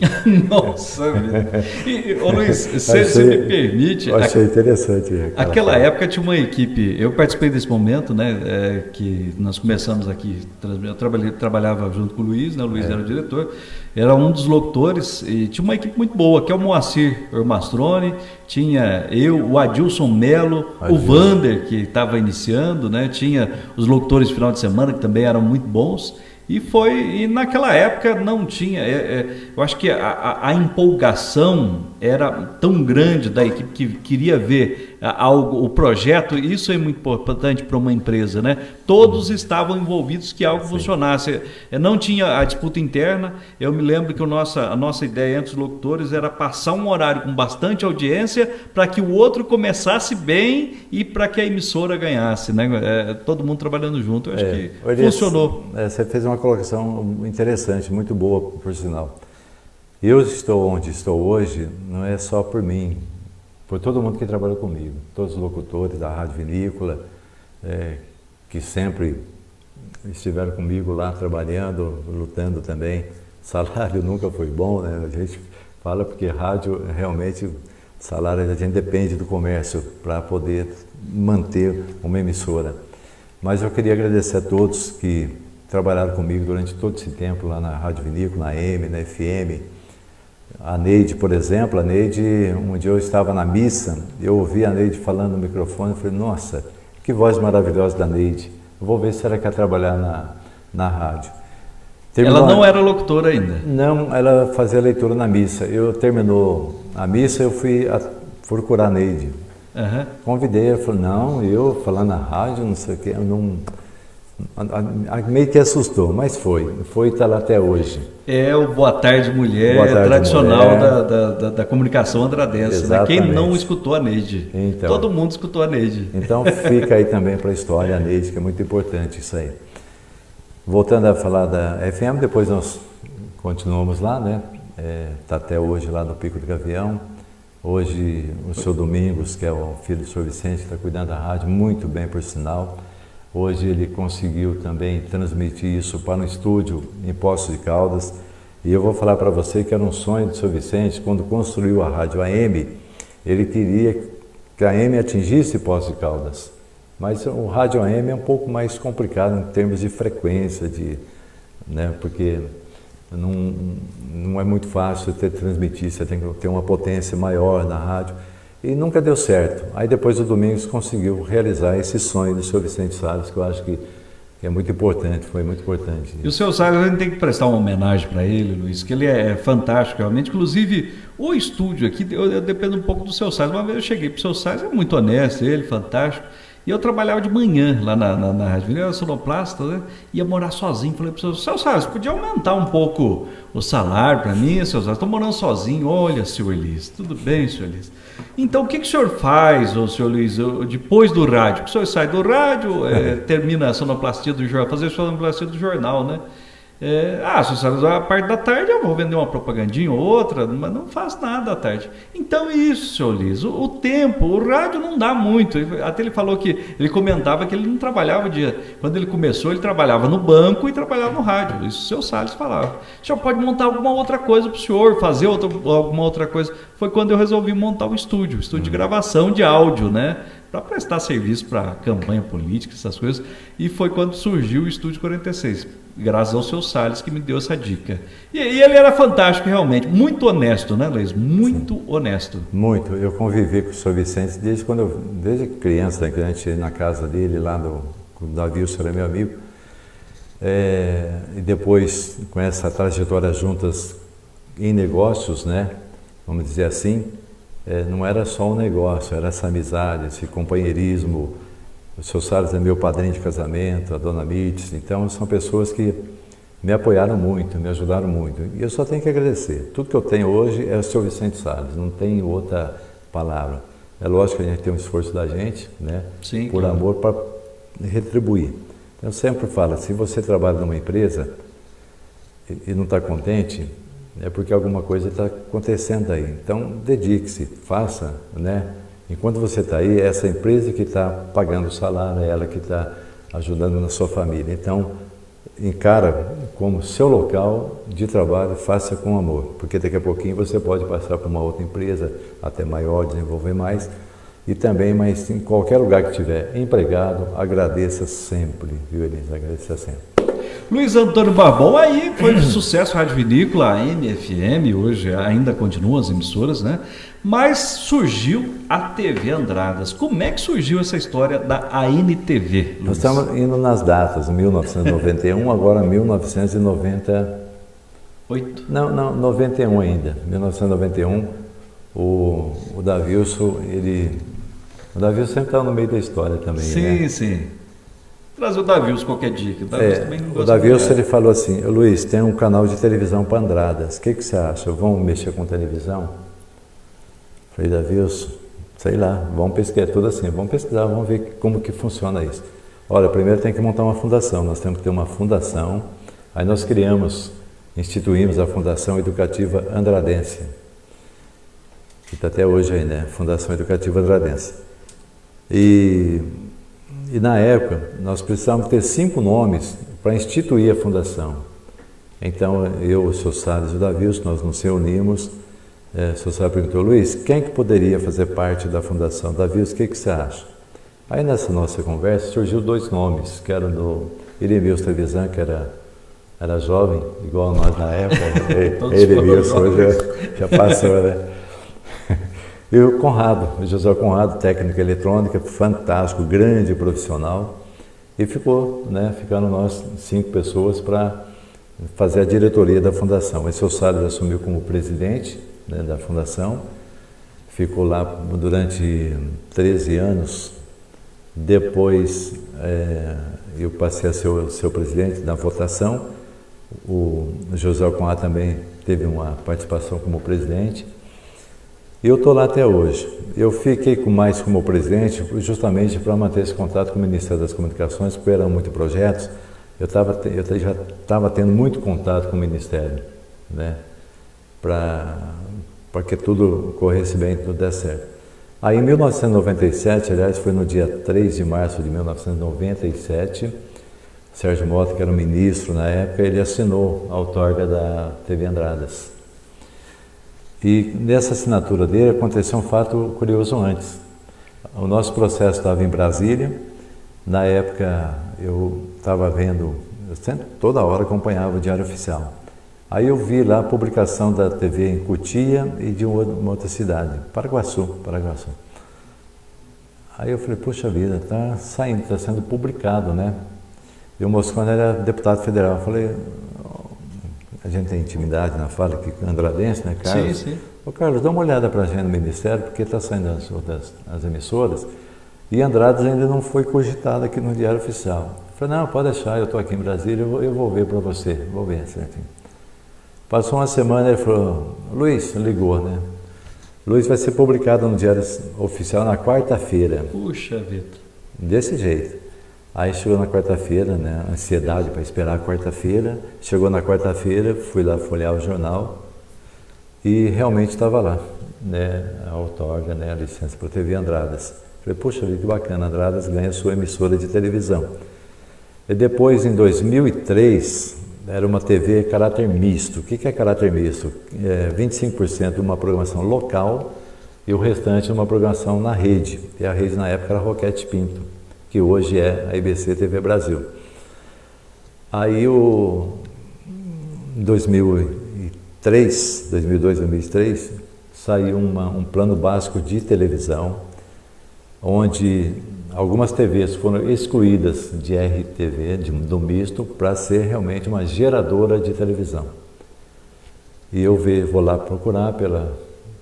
Nossa, ô Luiz, se me permite... Achei interessante. Aquela época tinha uma equipe, eu participei desse momento, né, que nós começamos aqui, eu trabalhava junto com o Luiz, né, o Luiz era o diretor, era um dos locutores, e tinha uma equipe muito boa, que é o Moacir Ormastroni, tinha eu, o Adilson Melo, o Vander, que estava iniciando, né, tinha os locutores de final de semana, que também eram muito bons. E naquela época não tinha, eu acho que a empolgação era tão grande da equipe que queria ver o projeto, isso é muito importante para uma empresa, né? Todos estavam envolvidos que algo funcionasse. Não tinha a disputa interna. Eu me lembro que a nossa ideia entre os locutores era passar um horário com bastante audiência para que o outro começasse bem e para que a emissora ganhasse, né? Todo mundo trabalhando junto, eu acho que funcionou. Você fez uma colocação interessante, muito boa, por sinal. Eu estou onde estou hoje, não é só por mim, por todo mundo que trabalhou comigo, todos os locutores da Rádio Vinícola, que sempre estiveram comigo lá trabalhando, lutando também. Salário nunca foi bom, né? A gente fala porque rádio realmente, salário a gente depende do comércio para poder manter uma emissora. Mas eu queria agradecer a todos que trabalharam comigo durante todo esse tempo lá na Rádio Vinícola, na AM, na FM. A Neide, por exemplo, um dia eu estava na missa, eu ouvi a Neide falando no microfone, eu falei, nossa, que voz maravilhosa da Neide, eu vou ver se ela quer trabalhar na rádio. Ela não era locutora ainda? Não, ela fazia leitura na missa. Terminou a missa, eu fui procurar a Neide. Uhum. Convidei, ela falou, não, eu falando na rádio, não sei o que, eu não... meio que assustou, mas foi tá lá até hoje. É o Boa Tarde Mulher, Boa Tarde, tradicional mulher. Da comunicação andradense, né? Quem não escutou a Neide? Então, todo mundo escutou a Neide. Então fica aí também para a história a Neide, que é muito importante isso aí. Voltando a falar da FM, depois nós continuamos lá, né? Tá até hoje lá no Pico do Gavião. Hoje o seu Domingos, que é o filho do senhor Vicente, que está cuidando da rádio, muito bem por sinal. Hoje ele conseguiu também transmitir isso para um estúdio em Poços de Caldas. E eu vou falar para você que era um sonho do Sr. Vicente, quando construiu a rádio AM, ele queria que a AM atingisse Poços de Caldas. Mas o rádio AM é um pouco mais complicado em termos de frequência, né, porque não é muito fácil transmitir, você tem que ter uma potência maior na rádio. E nunca deu certo. Aí depois o Domingos conseguiu realizar esse sonho do Sr. Vicente Salles, que eu acho que é muito importante, foi muito importante. E o Sr. Salles, a gente tem que prestar uma homenagem para ele, Luiz, que ele é fantástico realmente. Inclusive, o estúdio aqui, eu dependo um pouco do Sr. Salles. Uma vez eu cheguei para o Sr. Salles, é muito honesto, ele, fantástico. E eu trabalhava de manhã lá na Rádio, eu era sonoplasta, né? Ia morar sozinho. Falei para o Sr. Salles, podia aumentar um pouco o salário para mim, Sr. Salles? Estou morando sozinho. Olha, Sr. Elis, tudo bem, Sr. Elis? Então, o que o senhor faz, Sr. Luiz, depois do rádio? O senhor sai do rádio, termina a sonoplastia do jornal, fazer a sonoplastia do jornal, né? Sr. Salles, a parte da tarde eu vou vender uma propagandinha ou outra, mas não faço nada à tarde. Então, isso, Sr. Luiz, o tempo, o rádio não dá muito. Até ele falou que, ele comentava que ele não trabalhava o dia. Quando ele começou, ele trabalhava no banco e trabalhava no rádio. Isso o Sr. Salles falava. O senhor pode montar alguma outra coisa para o senhor, fazer alguma outra coisa. Foi quando eu resolvi montar um estúdio de gravação de áudio, né? Para prestar serviço para campanha política, essas coisas. E foi quando surgiu o Estúdio 46, graças ao Sr. Salles que me deu essa dica. E ele era fantástico realmente, muito honesto, né, Luiz? Muito honesto. Muito. Eu convivi com o Sr. Vicente desde criança, né, que a gente ia na casa dele, lá o Davi, o senhor é meu amigo. E depois, com essa trajetória juntas em negócios, né, vamos dizer assim, não era só um negócio, era essa amizade, esse companheirismo. O Sr. Salles é meu padrinho de casamento, a dona Mites, então são pessoas que me apoiaram muito, me ajudaram muito. E eu só tenho que agradecer. Tudo que eu tenho hoje é o Sr. Vicente Salles, não tem outra palavra. É lógico que a gente tem um esforço da gente, né? Sim, por claro. Amor, para retribuir. Eu sempre falo, se você trabalha numa empresa e não está contente, é porque alguma coisa está acontecendo aí. Então, dedique-se, faça, né? Enquanto você está aí, é essa empresa que está pagando o salário, é ela que está ajudando na sua família. Então, encara como seu local de trabalho, faça com amor, porque daqui a pouquinho você pode passar para uma outra empresa, até maior, desenvolver mais, e também, mas em qualquer lugar que tiver empregado, agradeça sempre, viu, Elis? Agradeça sempre. Luiz Antônio Barbão, aí foi um sucesso Rádio Vinícola, a MFM, hoje ainda continuam as emissoras, né? Mas surgiu a TV Andradas. Como é que surgiu essa história da ANTV, Luiz? Nós estamos indo nas datas, 1991, agora 1998. Não, 91 ainda. 1991, o Davilson, o Davilson sempre está no meio da história também, sim, né? Sim. Trazer o Davilson qualquer dia. O Davilson, ele falou assim, Luiz, tem um canal de televisão para Andradas, o que você acha? Vamos mexer com televisão? Falei, Davilson, sei lá, vamos pesquisar, tudo assim, vamos pesquisar, vamos ver como que funciona isso. Olha, primeiro tem que montar uma fundação, nós temos que ter uma fundação, aí nós instituímos a Fundação Educativa Andradense, que está até hoje aí, né? Fundação Educativa Andradense. E na época, nós precisávamos ter 5 nomes para instituir a fundação. Então, eu, o Sr. Salles e o Davilson, nós nos reunimos. O Sr. Salles perguntou, Luiz, quem que poderia fazer parte da fundação? Davilson, o que você acha? Aí, nessa nossa conversa, surgiu 2 nomes, que eram do Iremilson Trevisan, que era jovem, igual nós na época. Iremilson hoje já passou, né? E o Conrado, o José Conrado, técnica eletrônica, fantástico, grande profissional. E ficaram nós 5 pessoas para fazer a diretoria da fundação. O Sr. Salles assumiu como presidente, né, da fundação, ficou lá durante 13 anos. Depois eu passei a ser o seu presidente da votação. O José Conrado também teve uma participação como presidente. E eu estou lá até hoje. Eu fiquei mais como presidente justamente para manter esse contato com o Ministério das Comunicações, porque eram muitos projetos. Eu já estava tendo muito contato com o Ministério, né? Para que tudo corresse bem, tudo desse certo. Aí em 1997, aliás, foi no dia 3 de março de 1997, Sérgio Mota, que era o ministro na época, ele assinou a outorga da TV Andradas. E nessa assinatura dele aconteceu um fato curioso antes. O nosso processo estava em Brasília. Na época eu estava vendo, eu sempre, toda hora acompanhava o Diário Oficial. Aí eu vi lá a publicação da TV em Cotia e de uma outra cidade, Paraguaçu. Aí eu falei, puxa vida, está saindo, está sendo publicado, né? E o Moscone era deputado federal. Eu falei, a gente tem intimidade na fala aqui com o andradense, né, Carlos? Sim. Ô, Carlos, dá uma olhada para a gente no Ministério, porque está saindo as emissoras, e Andradas ainda não foi cogitado aqui no Diário Oficial. Eu falei, não, pode deixar, eu estou aqui em Brasília, eu vou ver para você, vou ver certinho. Passou uma semana, ele falou, Luiz, ligou, né? Luiz, vai ser publicado no Diário Oficial na quarta-feira. Puxa vida. Desse jeito. Aí chegou na quarta-feira, né, ansiedade para esperar a quarta-feira. Chegou na quarta-feira, fui lá folhear o jornal e realmente estava lá, né, a outorga, né, a licença para a TV Andradas. Falei, poxa vida, que bacana, Andradas ganha sua emissora de televisão. E depois, em 2003, era uma TV caráter misto. O que é caráter misto? 25% de uma programação local e o restante uma programação na rede. E a rede na época era Roquete Pinto, que hoje é a IBC TV Brasil. Aí, em 2002, 2003, saiu um plano básico de televisão, onde algumas TVs foram excluídas de RTV, do misto, para ser realmente uma geradora de televisão. E eu vou lá procurar pela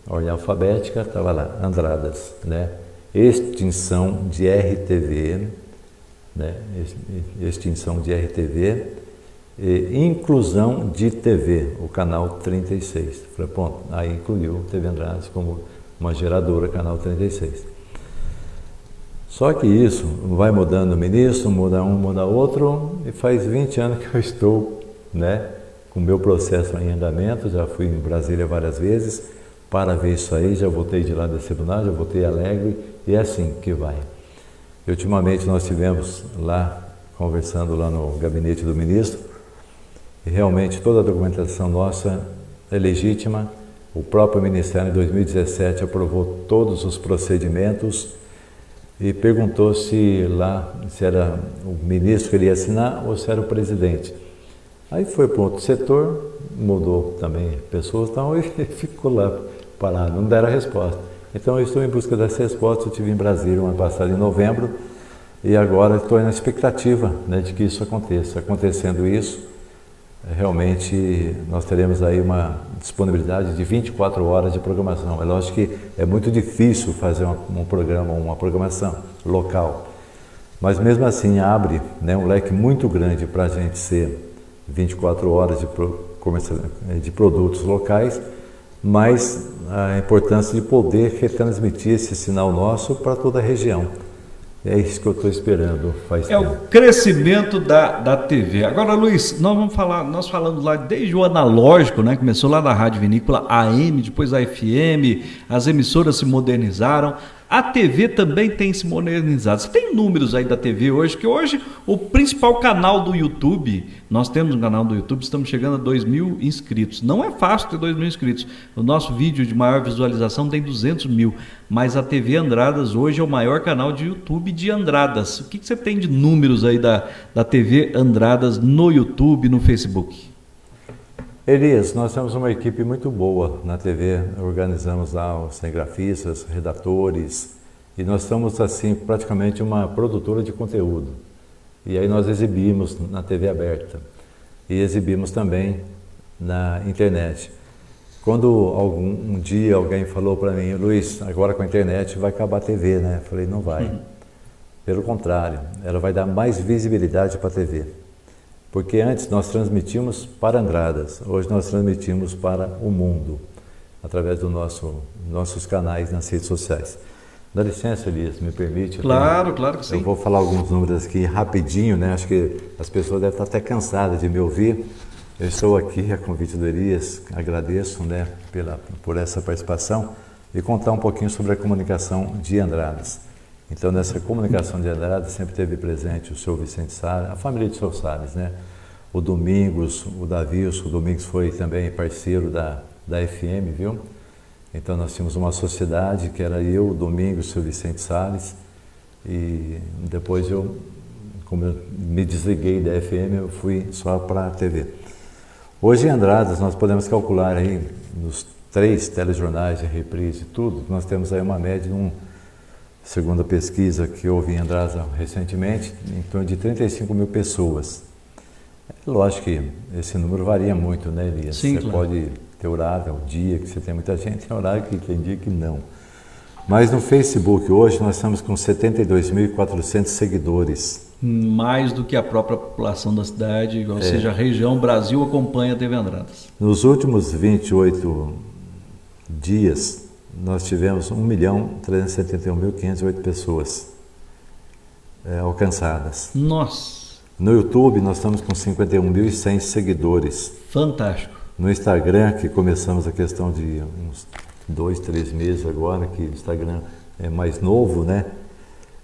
ordem alfabética, estava lá, Andradas, né? Extinção de RTV, né? Extinção de RTV e inclusão de TV, o canal 36. Falei, pronto, aí incluiu TV Andradas como uma geradora, canal 36. Só que isso vai mudando o ministro, muda um, muda outro, e faz 20 anos que eu estou, né, com o meu processo em andamento, já fui em Brasília várias vezes para ver isso aí, já voltei de lá desse tribunal, já voltei alegre, e é assim que vai. E, ultimamente nós estivemos lá, conversando lá no gabinete do ministro, e realmente toda a documentação nossa é legítima. O próprio Ministério, em 2017, aprovou todos os procedimentos e perguntou se era o ministro que ele ia assinar ou se era o presidente. Aí foi para outro setor, mudou também pessoas, então, e ficou lá parado, não deram a resposta. Então eu estou em busca dessa resposta, eu estive em Brasília ano passado, em novembro, e agora estou na expectativa, né, de que isso aconteça. Acontecendo isso, realmente nós teremos aí uma disponibilidade de 24 horas de programação. É lógico que é muito difícil fazer um programa, uma programação local, mas mesmo assim abre, né, um leque muito grande para a gente ser 24 horas de produtos locais, mas a importância de poder retransmitir esse sinal nosso para toda a região. É isso que eu estou esperando faz tempo. É o crescimento da TV. Agora, Luiz, nós falamos lá desde o analógico, né? Começou lá na Rádio Vinícola AM, depois a FM, as emissoras se modernizaram. A TV também tem se modernizado. Você tem números aí da TV hoje, que hoje o principal canal do YouTube, nós temos um canal do YouTube, estamos chegando a 2.000 inscritos. Não é fácil ter 2.000 inscritos. O nosso vídeo de maior visualização tem 200.000, mas a TV Andradas hoje é o maior canal de YouTube de Andradas. O que você tem de números aí da TV Andradas no YouTube, no Facebook? Elias, nós temos uma equipe muito boa na TV, organizamos lá os cinegrafistas, redatores, e nós estamos assim praticamente uma produtora de conteúdo. E aí nós exibimos na TV aberta e exibimos também na internet. Quando um dia alguém falou para mim, Luiz, agora com a internet vai acabar a TV, né? Eu falei, não vai. Pelo contrário, ela vai dar mais visibilidade para a TV. Porque antes nós transmitimos para Andradas, hoje nós transmitimos para o mundo, através dos nossos canais nas redes sociais. Dá licença, Elias, me permite? Claro que sim. Eu vou falar alguns números aqui rapidinho, né? Acho que as pessoas devem estar até cansadas de me ouvir. Eu estou aqui a convite do Elias, agradeço, né, por essa participação e contar um pouquinho sobre a comunicação de Andradas. Então, nessa comunicação de Andradas sempre teve presente o seu Vicente Salles, a família de seu Salles, né? O Domingos, o Davilson, o Domingos foi também parceiro da FM, viu? Então, nós tínhamos uma sociedade que era eu, o Domingos, o seu Vicente Salles, e depois como eu me desliguei da FM, eu fui só para a TV. Hoje em Andradas, nós podemos calcular aí, nos 3 telejornais de reprise e tudo, nós temos aí uma média de segundo a pesquisa que houve em Andradas recentemente, em torno de 35 mil pessoas. É lógico que esse número varia muito, né, Elias? Sim, você claro. pode ter horário, o dia que você tem muita gente, tem horário que tem dia que não. Mas no Facebook hoje nós estamos com 72.400 seguidores. Mais do que a própria população da cidade, ou seja, a região Brasil acompanha a TV Andradas. Nos últimos 28 dias, nós tivemos 1.371.508 pessoas alcançadas. Nossa! No YouTube, nós estamos com 51.100 seguidores. Fantástico. No Instagram, que começamos a questão de uns 2, 3 meses agora, que o Instagram é mais novo, né?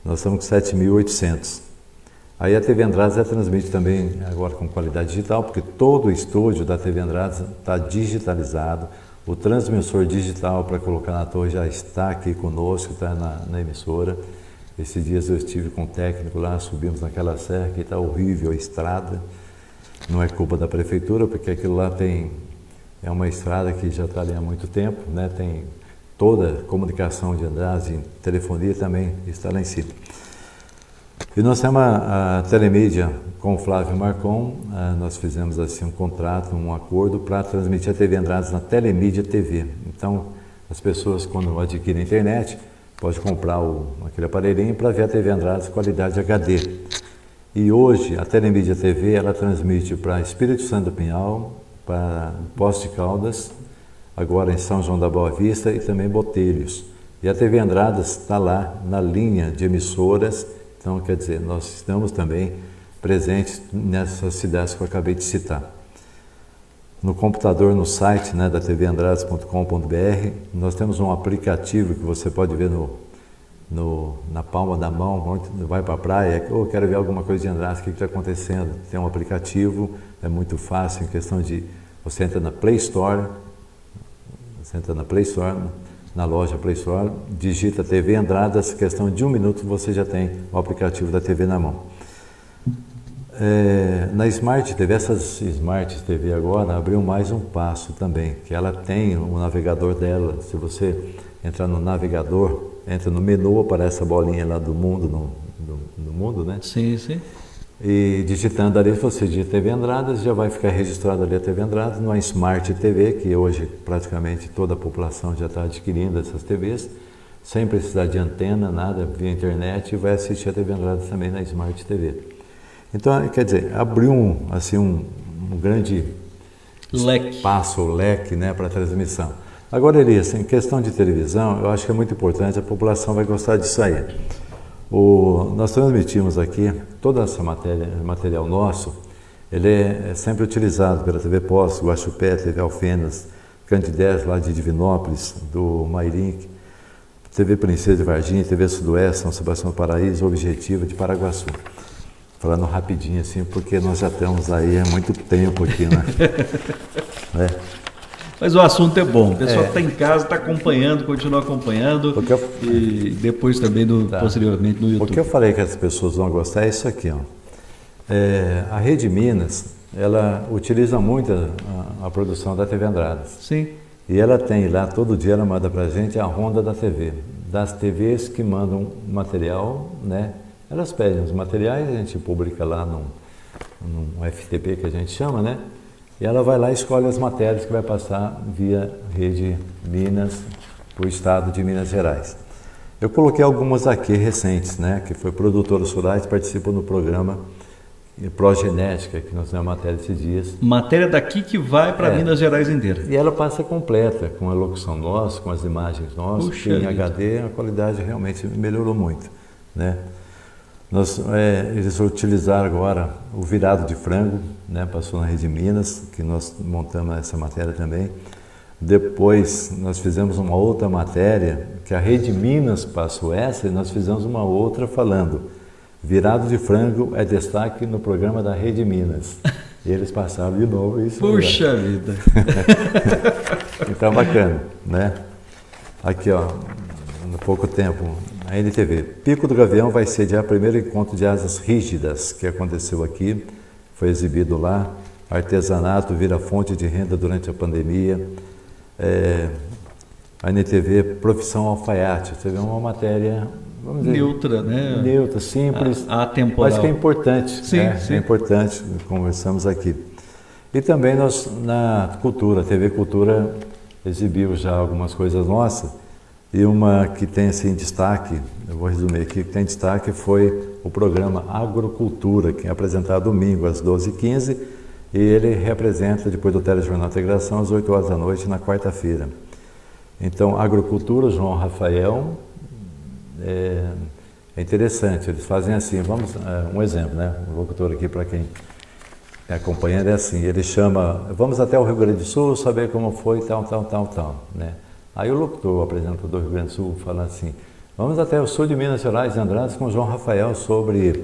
Nós estamos com 7.800. Aí a TV Andradas transmite também agora com qualidade digital, porque todo o estúdio da TV Andradas está digitalizado. O transmissor digital para colocar na torre já está aqui conosco, está na emissora. Esses dias eu estive com o técnico lá, subimos naquela serra que está horrível a estrada. Não é culpa da prefeitura, porque aquilo lá é uma estrada que já está ali há muito tempo, né? Tem toda a comunicação de Andradas, e telefonia também está lá em cima. E nós temos a Telemídia com o Flávio Marcon, nós fizemos assim um contrato, um acordo para transmitir a TV Andradas na Telemídia TV. Então, as pessoas quando adquirem a internet, podem comprar aquele aparelhinho para ver a TV Andradas qualidade HD. E hoje, a Telemídia TV, ela transmite para Espírito Santo do Pinhal, para Poços de Caldas, agora em São João da Boa Vista e também Botelhos. E a TV Andradas está lá na linha de emissoras. Então, quer dizer, nós estamos também presentes nessas cidades que eu acabei de citar. No computador, no site, né, da tvandradas.com.br, nós temos um aplicativo que você pode ver na palma da mão, onde vai para a praia, ou quero ver alguma coisa de Andradas, o que está acontecendo? Tem um aplicativo, é muito fácil, em questão de... Você entra na Play Store, na loja Play Store, digita TV Andradas, questão de 1 minuto você já tem o aplicativo da TV na mão. Na Smart TV, essas Smart TV agora abriu mais um passo também, que ela tem o navegador dela. Se você entrar no navegador, entra no menu, aparece a bolinha lá do mundo, no mundo, né? Sim, sim. E digitando ali, você digita TV Andradas, já vai ficar registrado ali a TV Andradas, numa Smart TV, que hoje praticamente toda a população já está adquirindo essas TVs, sem precisar de antena, nada, via internet, e vai assistir a TV Andradas também na Smart TV. Então, quer dizer, abriu um grande leque, né, para a transmissão. Agora, Elias, em questão de televisão, eu acho que é muito importante, a população vai gostar disso aí. Nós transmitimos aqui, toda essa material nosso, ele é sempre utilizado pela TV Poço, Guaxupé, TV Alfenas, Candidez, lá de Divinópolis, do Mairink, TV Princesa de Varginha, TV Sudoeste, São Sebastião do Paraíso, Objetiva de Paraguaçu. Falando rapidinho assim, porque nós já estamos aí há muito tempo aqui, né? Mas o assunto é bom, o pessoal que está em casa está acompanhando, continua acompanhando, e depois também, posteriormente, no YouTube. O que eu falei que as pessoas vão gostar é isso aqui, ó. A Rede Minas, ela utiliza muito a produção da TV Andradas. Sim. E ela tem lá, todo dia ela manda para a gente a ronda da TV, das TVs que mandam material, né? Elas pedem os materiais, a gente publica lá num FTP que a gente chama, né? E ela vai lá e escolhe as matérias que vai passar via Rede Minas para o estado de Minas Gerais. Eu coloquei algumas aqui recentes, né? Que foi Produtoras Rurais, participam do programa Progenética, que nós temos matéria esses dias. Matéria daqui que vai para Minas Gerais inteira. E ela passa completa, com a locução nossa, com as imagens nossas, que em HD a qualidade realmente melhorou muito, né? Eles utilizaram agora o virado de frango, né? Passou na Rede Minas, que nós montamos essa matéria também. Depois nós fizemos uma outra matéria, que a Rede Minas passou essa, e nós fizemos uma outra falando: virado de frango é destaque no programa da Rede Minas. E eles passaram de novo isso. Puxa vida! Então, bacana, né? Aqui, ó, há pouco tempo, a NTV. Pico do Gavião vai sediar o primeiro encontro de asas rígidas que aconteceu aqui, foi exibido lá. Artesanato vira fonte de renda durante a pandemia. A NTV, profissão alfaiate. Você vê uma matéria, vamos dizer, neutra, né? Neutra, simples, atemporal, mas que é importante. Sim, né? sim. É importante, conversamos aqui. E também nós, na Cultura, a TV Cultura exibiu já algumas coisas nossas. E uma que tem assim destaque, eu vou resumir aqui, que tem destaque foi o programa Agrocultura, que é apresentado domingo às 12h15, e ele representa, depois do Telejornal Integração, às 8 horas da noite, na quarta-feira. Então, Agrocultura, João Rafael, é interessante, eles fazem assim, um exemplo, né? O locutor aqui, para quem está acompanhando, é assim, ele chama, vamos até o Rio Grande do Sul saber como foi, tal, né? Aí o locutor, o apresentador do Rio Grande do Sul, fala assim: vamos até o sul de Minas Gerais, de Andradas, com o João Rafael sobre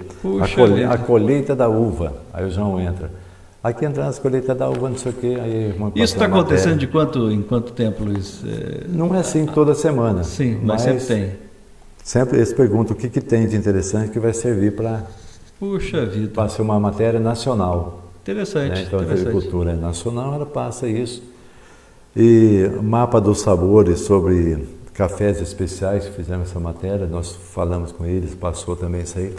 a colheita da uva. Aí o João entra. Aqui Andradas, colheita da uva, não sei o quê. Aí isso está acontecendo em quanto tempo, Luiz? Não é assim toda semana. Sim, mas sempre tem. Sempre eles perguntam o que tem de interessante que vai servir para ser uma matéria nacional. Interessante. Né? Então a agricultura é nacional, ela passa isso. E mapa dos sabores sobre cafés especiais, fizemos essa matéria, nós falamos com eles, passou também isso aí.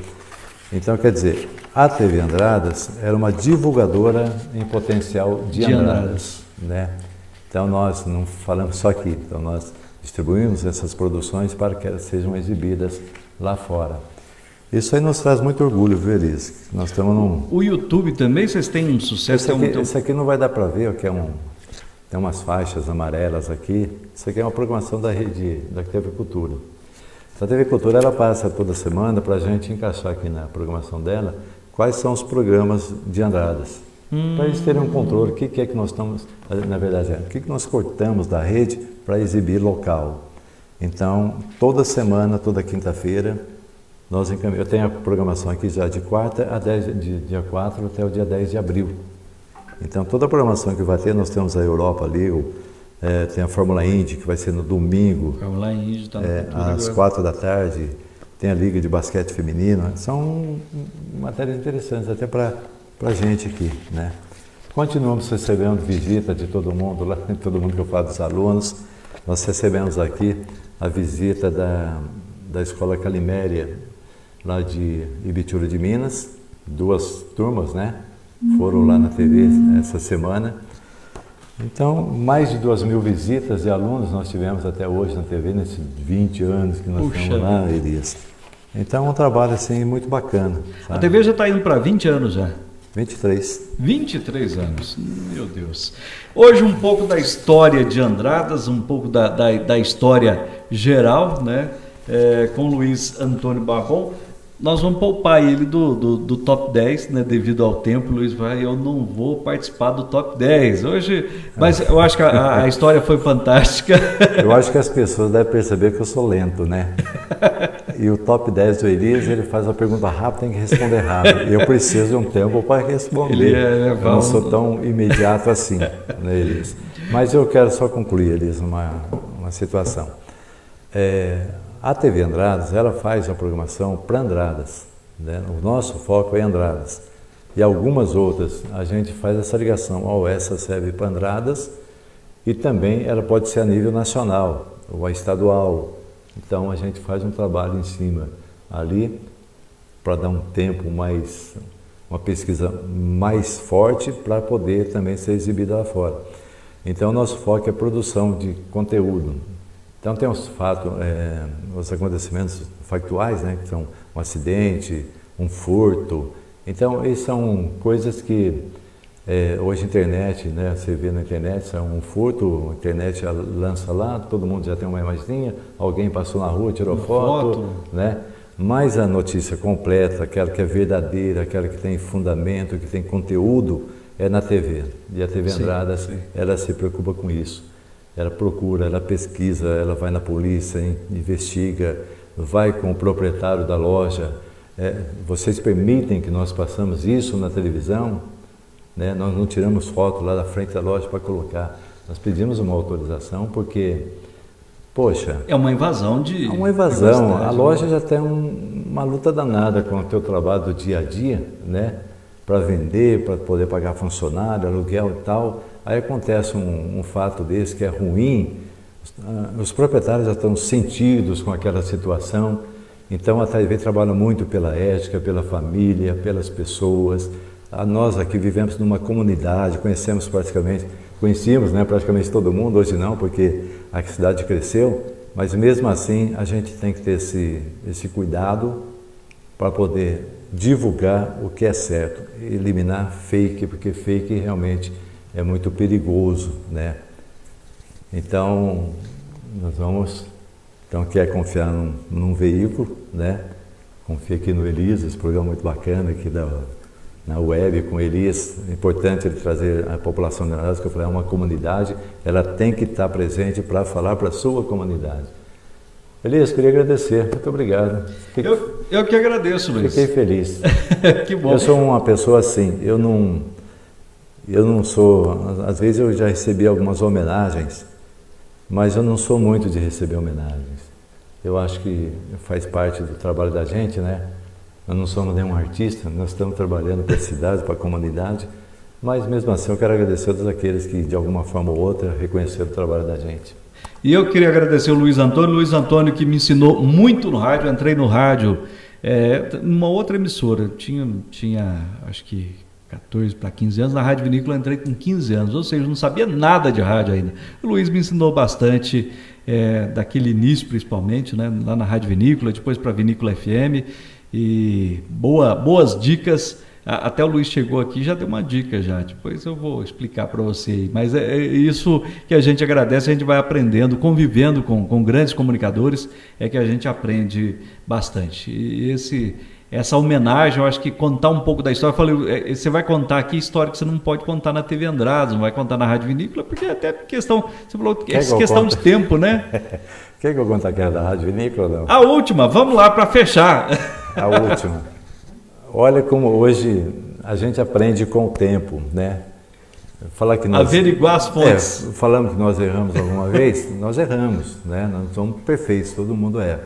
Então, quer dizer, a TV Andradas era uma divulgadora em potencial de Andradas, né? Então, nós não falamos só aqui, então nós distribuímos essas produções para que elas sejam exibidas lá fora. Isso aí nos traz muito orgulho, viu, Elis? Nós estamos O YouTube também, vocês têm um sucesso? Esse aqui não vai dar para ver, que é tem umas faixas amarelas aqui. Isso aqui é uma programação da TV Cultura. A TV Cultura, ela passa toda semana para a gente encaixar aqui na programação dela quais são os programas de Andradas. Para eles terem um controle, o que é que nós estamos, na verdade, o que nós cortamos da rede para exibir local. Então, toda semana, toda quinta-feira, eu tenho a programação aqui já de dia 4 até o dia 10 de abril. Então, toda a programação que vai ter, nós temos a Europa ali, tem a Fórmula Indy, que vai ser no domingo, Fórmula Indy, tá às 4 da tarde, tem a Liga de Basquete Feminino, são matérias interessantes até para a gente aqui, né? Continuamos recebendo visita de todo mundo, lá, todo mundo que eu falo dos alunos. Nós recebemos aqui a visita da Escola Caliméria, lá de Ibitura de Minas, 2 turmas, né? Foram lá na TV essa semana. Então, mais de 2.000 visitas de alunos nós tivemos até hoje na TV, nesses 20 anos que nós estamos lá, Elias. Então, é um trabalho assim muito bacana. Sabe? A TV já está indo para 20 anos já. 23. 23 anos, meu Deus. Hoje um pouco da história de Andradas, um pouco da história geral, né? Com Luiz Antônio Barron. Nós vamos poupar ele do top 10, né? Devido ao tempo, Luiz vai, eu não vou participar do top 10 hoje, mas eu acho que a história foi fantástica. Eu acho que as pessoas devem perceber que eu sou lento, né? E o top 10 do Elias, ele faz uma pergunta rápida, tem que responder rápido. Eu preciso de um tempo para responder. Eu não sou tão imediato assim, né, Elias? Mas eu quero só concluir, Elias, uma situação. A TV Andradas, ela faz a programação para Andradas, né? O nosso foco é Andradas. E algumas outras, a gente faz essa ligação. Essa serve para Andradas e também ela pode ser a nível nacional ou a estadual. Então a gente faz um trabalho em cima ali para dar um tempo mais, uma pesquisa mais forte para poder também ser exibida lá fora. Então nosso foco é produção de conteúdo. Então tem os fatos, os acontecimentos factuais, né, que são um acidente, um furto. Então essas são coisas que hoje a internet, né, você vê na internet, é um furto, a internet lança lá, todo mundo já tem uma imagenzinha, alguém passou na rua, tirou foto, né? Mas a notícia completa, aquela que é verdadeira, aquela que tem fundamento, que tem conteúdo, é na TV. E a TV Andradas, ela se preocupa com isso. Ela procura, ela pesquisa, ela vai na polícia, investiga, vai com o proprietário da loja. Vocês permitem que nós façamos isso na televisão? Né? Nós não tiramos foto lá da frente da loja para colocar. Nós pedimos uma autorização porque, poxa... É uma invasão de... É uma invasão. A loja já tem uma luta danada com o teu trabalho do dia a dia, né? Para vender, para poder pagar funcionário, aluguel e tal. Aí acontece um fato desse que é ruim, os proprietários já estão sentidos com aquela situação, então a TV trabalha muito pela ética, pela família, pelas pessoas. Nós aqui vivemos numa comunidade, conhecemos né, praticamente todo mundo, hoje não, porque a cidade cresceu, mas mesmo assim a gente tem que ter esse cuidado para poder divulgar o que é certo, eliminar fake, porque fake realmente é muito perigoso, né? Então, quer confiar num veículo, né? Confia aqui no Elias, esse programa muito bacana aqui na web com o Elias. É importante ele trazer a população de Andradas, que eu falei, é uma comunidade, ela tem que estar presente para falar para a sua comunidade. Elias, queria agradecer, muito obrigado. Eu que agradeço, Luiz. Fiquei feliz. Que bom. Eu sou uma pessoa assim, eu não sou, às vezes eu já recebi algumas homenagens, mas eu não sou muito de receber homenagens. Eu acho que faz parte do trabalho da gente, né? Nós não somos nenhum artista, nós estamos trabalhando para a cidade, para a comunidade, mas mesmo assim eu quero agradecer a todos aqueles que de alguma forma ou outra reconheceram o trabalho da gente. E eu queria agradecer o Luiz Antônio que me ensinou muito no rádio. Eu entrei no rádio numa outra emissora, tinha acho que 14 para 15 anos, na Rádio Vinícola eu entrei com 15 anos, ou seja, não sabia nada de rádio ainda. O Luiz me ensinou bastante, daquele início principalmente, né, lá na Rádio Vinícola, depois para a Vinícola FM, e boas dicas. Até o Luiz chegou aqui e já deu uma dica já, depois eu vou explicar para você aí, mas é isso que a gente agradece, a gente vai aprendendo, convivendo com grandes comunicadores, é que a gente aprende bastante. E essa homenagem, eu acho que contar um pouco da história, eu falei, você vai contar aqui história que você não pode contar na TV Andradas, não vai contar na Rádio Vinícola, porque até questão, você falou que é questão de tempo, né? Quer que eu conte aquela da Rádio Vinícola ou não? A última, vamos lá para fechar. A última. Olha como hoje a gente aprende com o tempo, né? Falar que nós, averiguar as fontes. Falamos que nós erramos alguma vez, nós erramos, né? Nós somos perfeitos, todo mundo erra.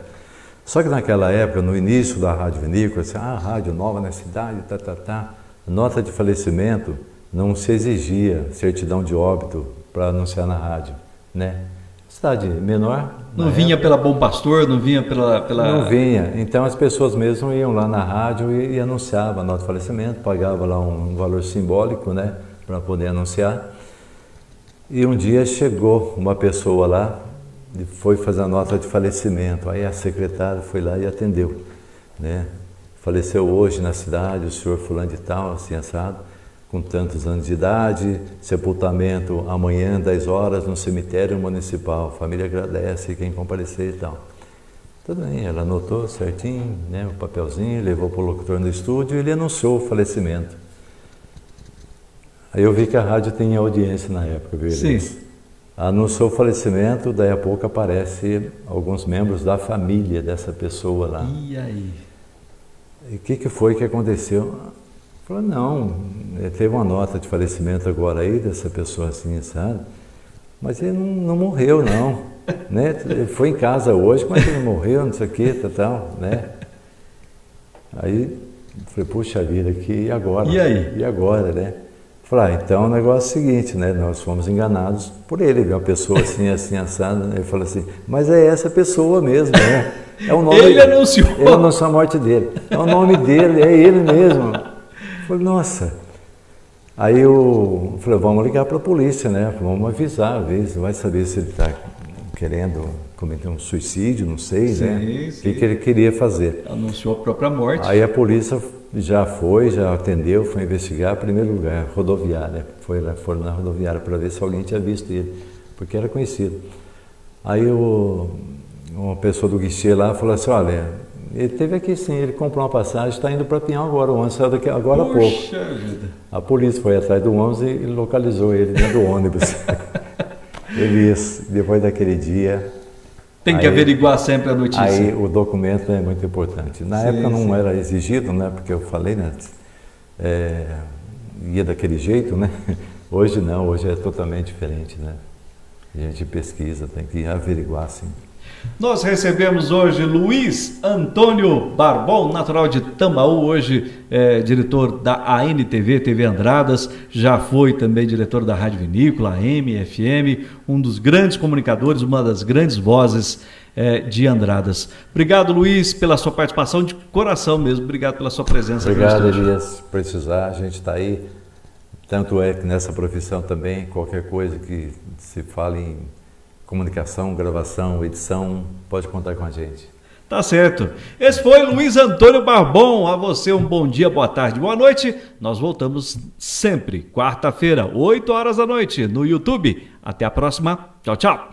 Só que naquela época, no início da Rádio Vinícola, assim, rádio nova na cidade, nota de falecimento, não se exigia certidão de óbito para anunciar na rádio, né? Cidade menor. Não vinha pela Bom Pastor, não vinha pela... Não vinha. Então as pessoas mesmo iam lá na rádio e anunciavam a nota de falecimento, pagava lá um valor simbólico, né, para poder anunciar. E um dia chegou uma pessoa lá e foi fazer a nota de falecimento. Aí a secretária foi lá e atendeu, né? Faleceu hoje na cidade o senhor fulano de tal, assim assado, com tantos anos de idade, sepultamento amanhã, 10 horas, no cemitério municipal. A família agradece quem comparecer e tal. Tudo bem, ela anotou certinho, né, o papelzinho, levou para o locutor no estúdio e ele anunciou o falecimento. Aí eu vi que a rádio tinha audiência na época, viu? Sim. Anunciou o falecimento, daí a pouco aparece alguns membros da família dessa pessoa lá. E aí? E o que foi que aconteceu? Falou, não, teve uma nota de falecimento agora aí dessa pessoa assim, sabe? Mas ele não morreu, não. Né? Ele foi em casa hoje, mas ele não morreu, não sei o que, tal, né? Aí, falei, puxa vida, e agora? E aí? E agora, né? Falei, então o negócio é o seguinte, né? Nós fomos enganados por ele, viu? Uma pessoa assim, assada, né? Ele falou assim, mas é essa pessoa mesmo, né? É o nome, ele anunciou. Ele anunciou a morte dele. É o nome dele, é ele mesmo. Falei, nossa. Aí eu falei, vamos ligar para a polícia, né? Vamos avisar, vai saber se ele está querendo cometer um suicídio, não sei, sim, né? Sim. O que ele queria fazer. Anunciou a própria morte. Aí a polícia já atendeu, foi investigar, em primeiro lugar, rodoviária. Foram na rodoviária para ver se alguém tinha visto ele, porque era conhecido. Aí uma pessoa do guichê lá falou assim, olha, ele teve aqui sim, ele comprou uma passagem, está indo para Pinhal agora, o ônibus saiu daqui agora há pouco. Vida. A polícia foi atrás do ônibus e localizou ele dentro do ônibus. Depois daquele dia... Tem que averiguar sempre a notícia. Aí o documento é muito importante. Na época não era exigido, né? Porque eu falei, né? Ia daquele jeito, né? Hoje não, hoje é totalmente diferente, né? A gente pesquisa, tem que averiguar sim. Nós recebemos hoje Luiz Antônio Barbon, natural de Tambaú, hoje diretor da ANTV, TV Andradas, já foi também diretor da Rádio Vinícola, AM, FM, um dos grandes comunicadores, uma das grandes vozes de Andradas. Obrigado, Luiz, pela sua participação, de coração mesmo, obrigado pela sua presença. Obrigado, Elias, precisar, a gente está aí, tanto é que nessa profissão também, qualquer coisa que se fale em comunicação, gravação, edição, pode contar com a gente. Tá certo. Esse foi Luiz Antônio Barbon. A você um bom dia, boa tarde, boa noite. Nós voltamos sempre, quarta-feira, 8 horas da noite, no YouTube. Até a próxima. Tchau, tchau.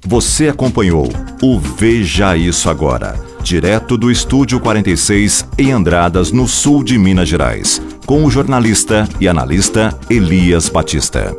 Você acompanhou o Veja Isso Agora, direto do Estúdio 46 em Andradas, no sul de Minas Gerais, com o jornalista e analista Elias Batista.